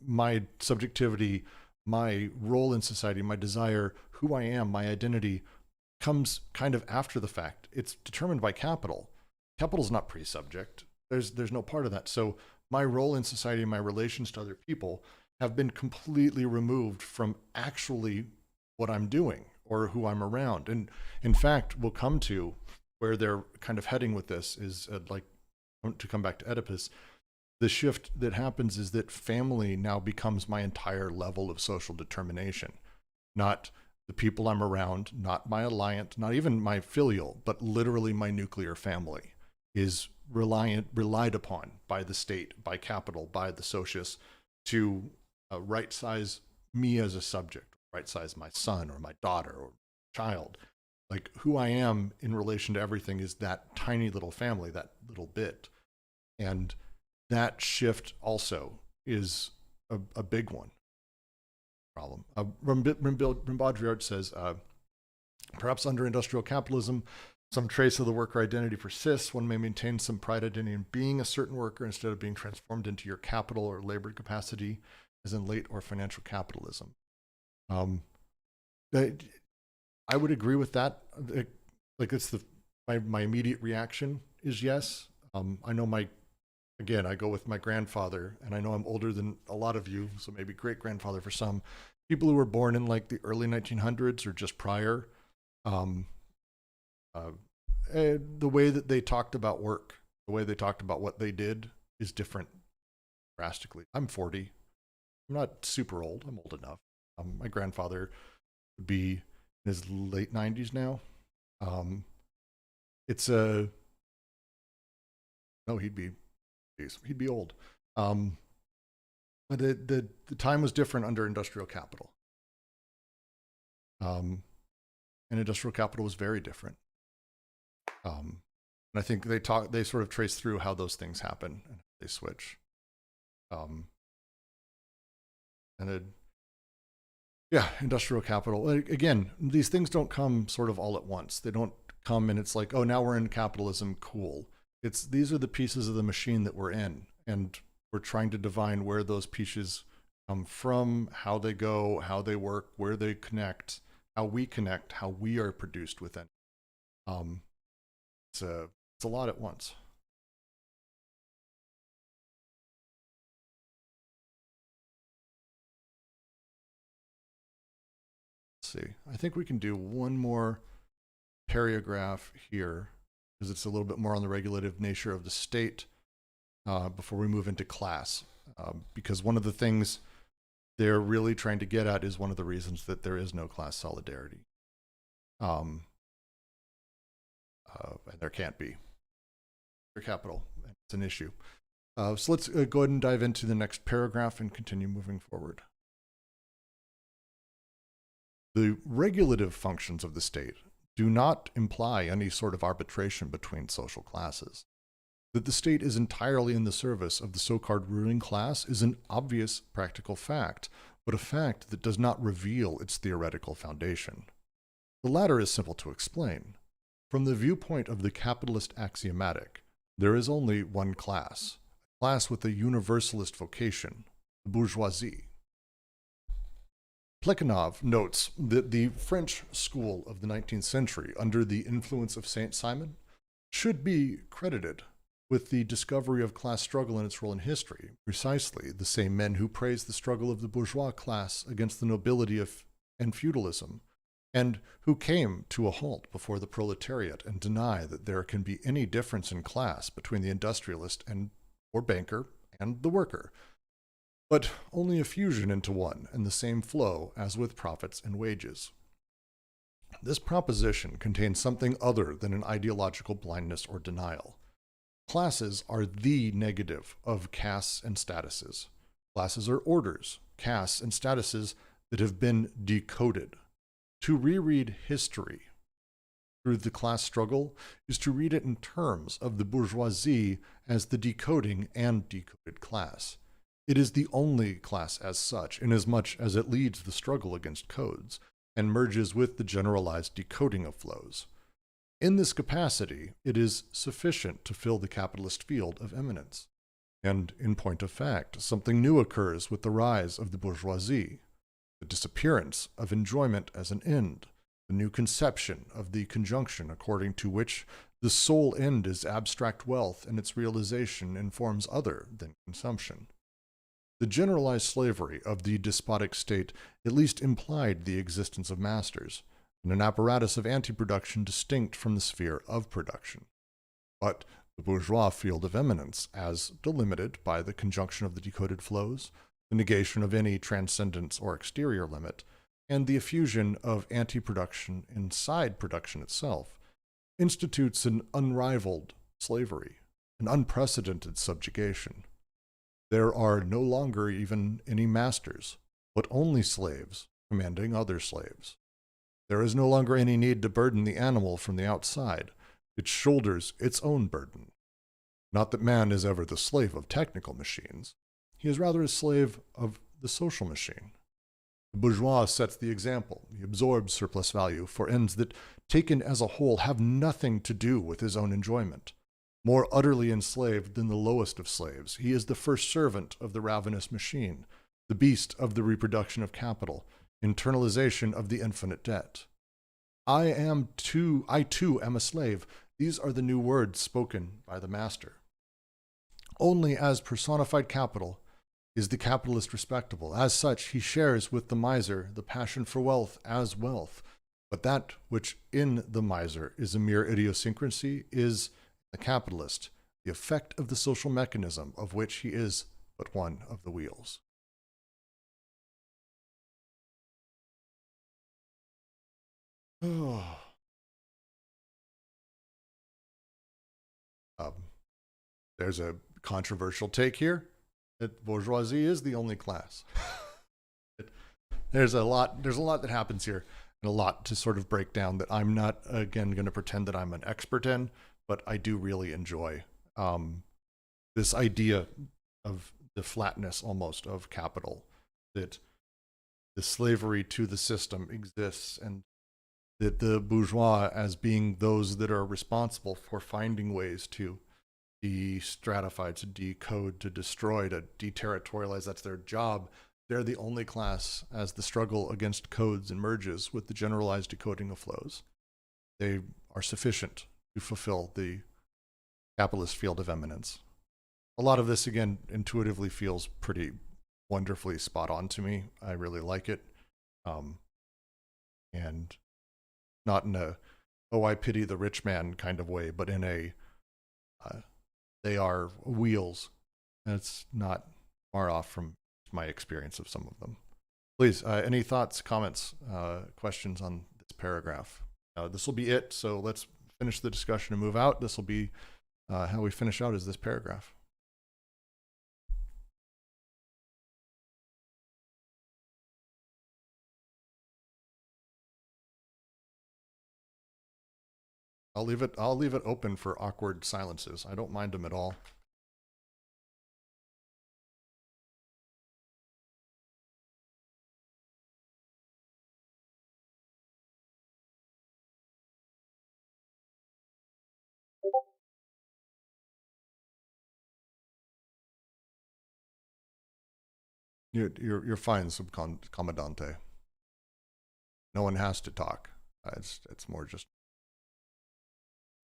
My subjectivity, my role in society, my desire, who I am, my identity comes kind of after the fact. It's determined by capital. Capital is not pre-subject. There's no part of that. So my role in society, my relations to other people have been completely removed from actually what I'm doing or who I'm around. And in fact, we'll come to where they're kind of heading with this is like, to come back to Oedipus, the shift that happens is that family now becomes my entire level of social determination, not the people I'm around, not my alliance, not even my filial, but literally my nuclear family is relied upon by the state, by capital, by the socius to right size me as a subject, right size my son or my daughter or child. Like who I am in relation to everything is that tiny little family, that little bit. And that shift also is a big one. Problem. Baudrillard says, perhaps under industrial capitalism, some trace of the worker identity persists. One may maintain some pride identity in being a certain worker instead of being transformed into your capital or labor capacity, as in late or financial capitalism. I would agree with that. Like it's my immediate reaction is yes. I know again, I go with my grandfather, and I know I'm older than a lot of you, so maybe great grandfather for some people who were born in like the early 1900s or just prior. The way that they talked about work, the way they talked about what they did is different drastically. I'm 40. I'm not super old. I'm old enough. My grandfather would be in his late 90s now. No, he'd be old. But the time was different under industrial capital. And industrial capital was very different. And I think they sort of trace through how those things happen and they switch. Industrial capital. Again, these things don't come sort of all at once. They don't come and it's like, oh, now we're in capitalism, cool. These are the pieces of the machine that we're in, and we're trying to divine where those pieces come from, how they go, how they work, where they connect, how we are produced within. It's a lot at once. Let's see. I think we can do one more paragraph here because it's a little bit more on the regulative nature of the state before we move into class. Because one of the things they're really trying to get at is one of the reasons that there is no class solidarity. And there can't be. For capital, it's an issue. So let's go ahead and dive into the next paragraph and continue moving forward. The regulative functions of the state do not imply any sort of arbitration between social classes. That the state is entirely in the service of the so-called ruling class is an obvious practical fact, but a fact that does not reveal its theoretical foundation. The latter is simple to explain. From the viewpoint of the capitalist axiomatic, there is only one class, a class with a universalist vocation, the bourgeoisie. Plekhanov notes that the French school of the 19th century, under the influence of Saint-Simon, should be credited with the discovery of class struggle and its role in history, precisely the same men who praised the struggle of the bourgeois class against the nobility and feudalism, and who came to a halt before the proletariat and deny that there can be any difference in class between the industrialist or banker and the worker, but only a fusion into one and the same flow as with profits and wages. This proposition contains something other than an ideological blindness or denial. Classes are the negative of castes and statuses. Classes are orders, castes, and statuses that have been decoded. To reread history through the class struggle is to read it in terms of the bourgeoisie as the decoding and decoded class. It is the only class as such, inasmuch as it leads the struggle against codes and merges with the generalized decoding of flows. In this capacity, it is sufficient to fill the capitalist field of imminence. And in point of fact, something new occurs with the rise of the bourgeoisie, the disappearance of enjoyment as an end, the new conception of the conjunction according to which the sole end is abstract wealth and its realization in forms other than consumption. The generalized slavery of the despotic state at least implied the existence of masters, and an apparatus of anti-production distinct from the sphere of production. But the bourgeois field of imminence, as delimited by the conjunction of the decoded flows, the negation of any transcendence or exterior limit, and the effusion of anti-production inside production itself, institutes an unrivaled slavery, an unprecedented subjugation. There are no longer even any masters, but only slaves commanding other slaves. There is no longer any need to burden the animal from the outside. It shoulders its own burden. Not that man is ever the slave of technical machines. He is rather a slave of the social machine. The bourgeois sets the example. He absorbs surplus value for ends that, taken as a whole, have nothing to do with his own enjoyment. More utterly enslaved than the lowest of slaves, he is the first servant of the ravenous machine, the beast of the reproduction of capital, internalization of the infinite debt. I too am a slave. These are the new words spoken by the master. Only as personified capital is the capitalist respectable. As such, he shares with the miser the passion for wealth as wealth. But that which in the miser is a mere idiosyncrasy is the capitalist, the effect of the social mechanism of which he is but one of the wheels. There's a controversial take here that bourgeoisie is the only class. There's a lot that happens here, and a lot to sort of break down that I'm not, again, going to pretend that I'm an expert in, but I do really enjoy this idea of the flatness almost of capital, that the slavery to the system exists, and that the bourgeois, as being those that are responsible for finding ways to de-stratify, to decode, to destroy, to deterritorialize, that's their job. They're the only class as the struggle against codes emerges with the generalized decoding of flows. They are sufficient to fulfill the capitalist field of eminence. A lot of this, again, intuitively feels pretty wonderfully spot on to me. I really like it. And not in a, oh, I pity the rich man kind of way, but in a, they are wheels. That's not far off from my experience of some of them. Please, any thoughts, comments, questions on this paragraph? This will be it, so let's finish the discussion and move out. This will be how we finish out is this paragraph. I'll leave it open for awkward silences. I don't mind them at all. You're fine, Subcommandante. No one has to talk. It's more just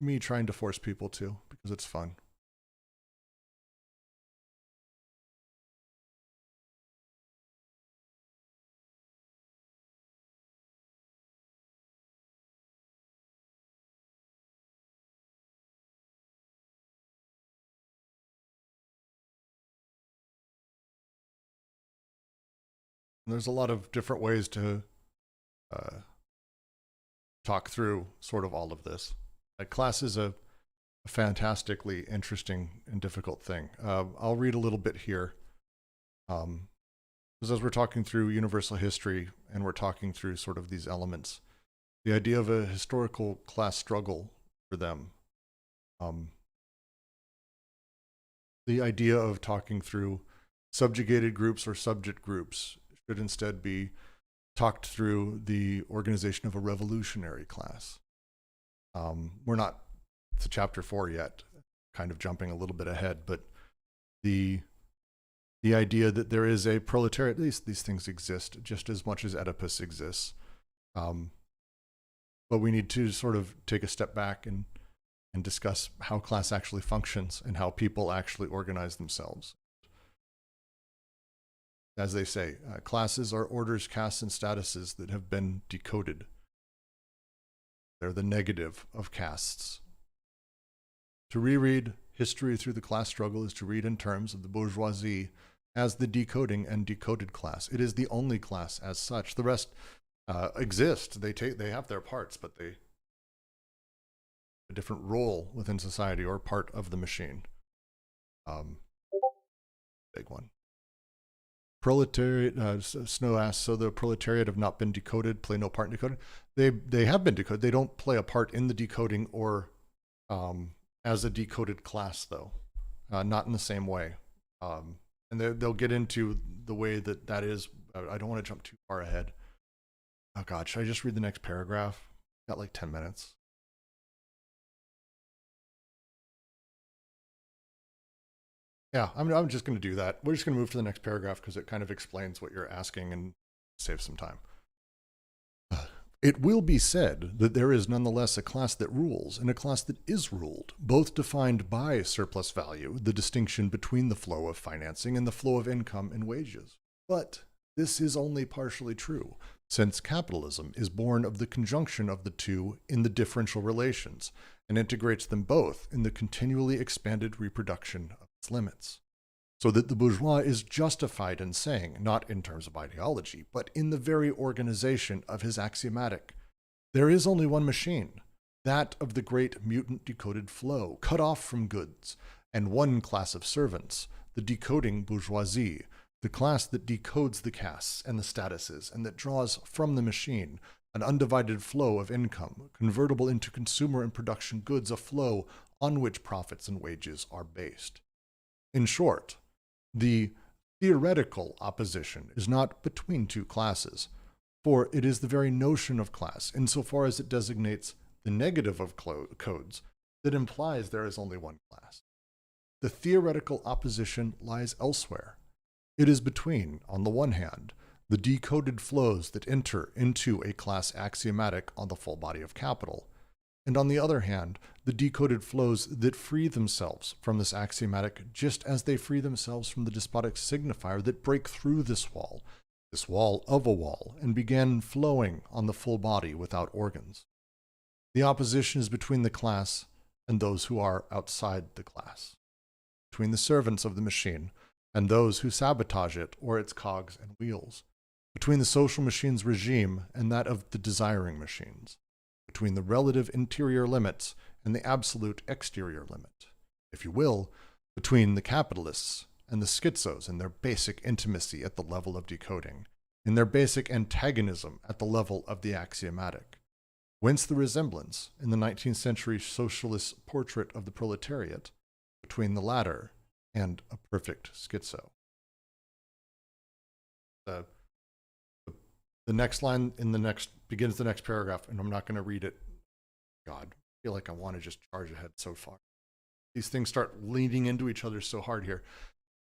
me trying to force people to, because it's fun. There's a lot of different ways to talk through sort of all of this. Class is a fantastically interesting and difficult thing. I'll read a little bit here. Because as we're talking through universal history and we're talking through sort of these elements, the idea of a historical class struggle for them, the idea of talking through subjugated groups or subject groups should instead be talked through the organization of a revolutionary class. We're not to chapter 4 yet, kind of jumping a little bit ahead, but the idea that there is a proletariat, at least these things exist just as much as Oedipus exists. But we need to sort of take a step back and discuss how class actually functions and how people actually organize themselves. As they say, classes are orders, castes, and statuses that have been decoded. They're the negative of castes. To reread history through the class struggle is to read in terms of the bourgeoisie as the decoding and decoded class. It is the only class as such. The rest exist. They have their parts, but they a different role within society or part of the machine. Big one. Proletariat, Snow asks, so the proletariat have not been decoded, play no part in decoding? They have been decoded. They don't play a part in the decoding or as a decoded class, though. Not in the same way. And they'll get into the way that is. I don't want to jump too far ahead. Oh God, should I just read the next paragraph? Got like 10 minutes. Yeah, I'm just going to do that. We're just going to move to the next paragraph because it kind of explains what you're asking and saves some time. It will be said that there is nonetheless a class that rules and a class that is ruled, both defined by surplus value, the distinction between the flow of financing and the flow of income and wages. But this is only partially true, since capitalism is born of the conjunction of the two in the differential relations and integrates them both in the continually expanded reproduction of its limits. So that the bourgeois is justified in saying, not in terms of ideology, but in the very organization of his axiomatic, there is only one machine, that of the great mutant decoded flow, cut off from goods, and one class of servants, the decoding bourgeoisie, the class that decodes the castes and the statuses, and that draws from the machine an undivided flow of income, convertible into consumer and production goods, a flow on which profits and wages are based. In short, the theoretical opposition is not between two classes, for it is the very notion of class, insofar as it designates the negative of codes, that implies there is only one class. The theoretical opposition lies elsewhere. It is between, on the one hand, the decoded flows that enter into a class axiomatic on the full body of capital, and on the other hand, the decoded flows that free themselves from this axiomatic just as they free themselves from the despotic signifier that break through this wall of a wall, and begin flowing on the full body without organs. The opposition is between the class and those who are outside the class, between the servants of the machine and those who sabotage it or its cogs and wheels, between the social machine's regime and that of the desiring machines, between the relative interior limits and the absolute exterior limit, if you will, between the capitalists and the schizos in their basic intimacy at the level of decoding, in their basic antagonism at the level of the axiomatic. Whence the resemblance, in the 19th century socialist portrait of the proletariat, between the latter and a perfect schizo. The next line begins the next paragraph, and I'm not going to read it. God, I feel like I want to just charge ahead so far. These things start leaning into each other so hard here.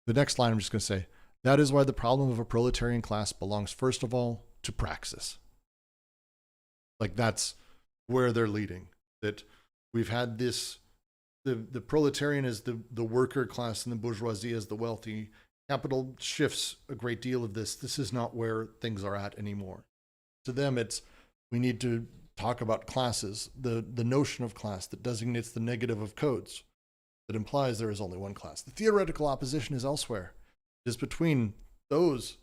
The next line I'm just going to say, that is why the problem of a proletarian class belongs first of all to praxis. Like that's where they're leading. That we've had this, the proletarian is the worker class and the bourgeoisie is the wealthy. Capital shifts a great deal of this. This is not where things are at anymore. To them, it's we need to talk about classes, the notion of class that designates the negative of codes, that implies there is only one class. The theoretical opposition is elsewhere. It is between those,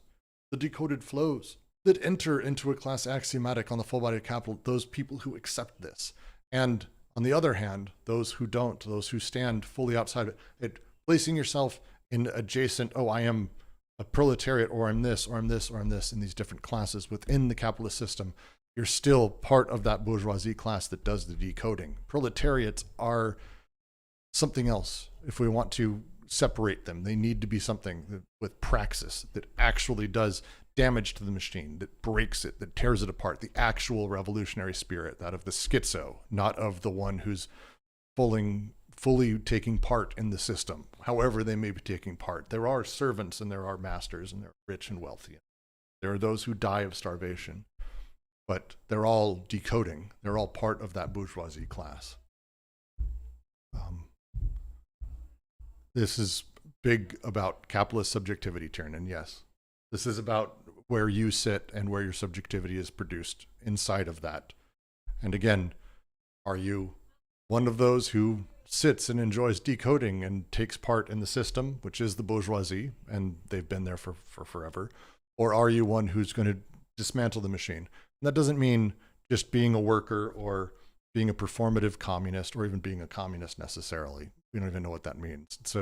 the decoded flows, that enter into a class axiomatic on the full body capital, those people who accept this. And on the other hand, those who don't, those who stand fully outside of it, placing yourself in adjacent, oh, I am a proletariat, or I'm this, or I'm this, or I'm this, in these different classes within the capitalist system, you're still part of that bourgeoisie class that does the decoding. Proletariats are something else. If we want to separate them, they need to be something with praxis that actually does damage to the machine, that breaks it, that tears it apart, the actual revolutionary spirit, that of the schizo, not of the one who's fully taking part in the system, however they may be taking part. There are servants and there are masters, and they're rich and wealthy. There are those who die of starvation, but they're all decoding. They're all part of that bourgeoisie class. This is big about capitalist subjectivity, Tiernan, yes. This is about where you sit and where your subjectivity is produced inside of that. And again, are you one of those who sits and enjoys decoding and takes part in the system, which is the bourgeoisie, and they've been there for forever? Or are you one who's going to dismantle the machine? And that doesn't mean just being a worker or being a performative communist or even being a communist necessarily. We don't even know what that means. It's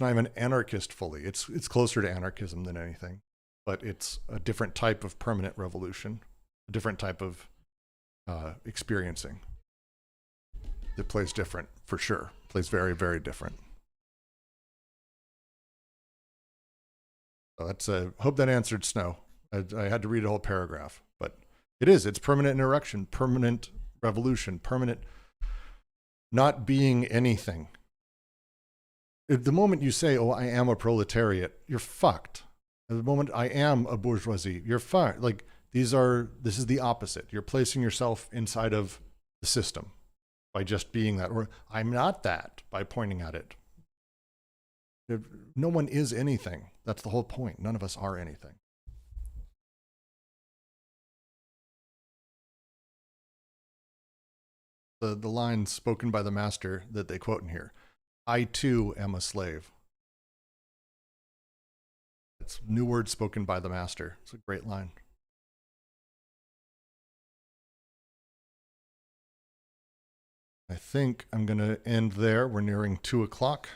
not even anarchist fully. It's closer to anarchism than anything, but it's a different type of permanent revolution, a different type of experiencing that plays different, for sure. Plays very, very different. So that's hope that answered Snow. I had to read a whole paragraph, but it's permanent interruption, permanent revolution, permanent not being anything. The moment you say, oh, I am a proletariat, you're fucked. At the moment I am a bourgeoisie, you're fucked. Like, this is the opposite. You're placing yourself inside of the system by just being that, or I'm not that by pointing at it. No one is anything. That's the whole point. None of us are anything. The line spoken by the master that they quote in here, I too am a slave. It's new words spoken by the master. It's a great line. I think I'm going to end there. We're nearing 2 o'clock.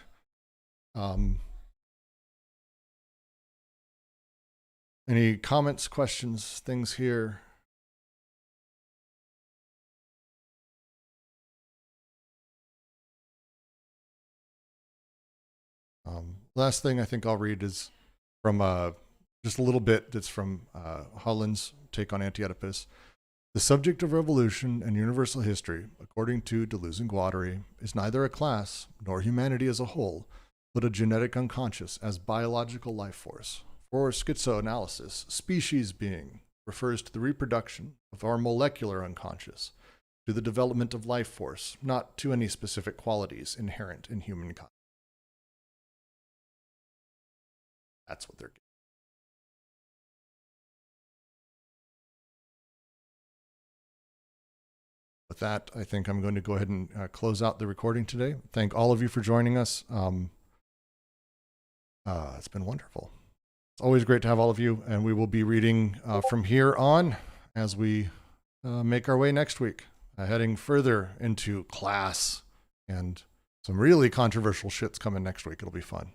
Any comments, questions, things here? Last thing I think I'll read is from just a little bit that's from Holland's take on Anti-Oedipus. The subject of revolution and universal history, according to Deleuze and Guattari, is neither a class nor humanity as a whole, but a genetic unconscious as biological life force. For schizoanalysis, species being refers to the reproduction of our molecular unconscious, to the development of life force, not to any specific qualities inherent in humankind. That's what they're getting. With that, I think I'm going to go ahead and close out the recording today. Thank all of you for joining us. It's been wonderful. It's always great to have all of you, and we will be reading from here on as we make our way next week, heading further into class, and some really controversial shit's coming next week. It'll be fun.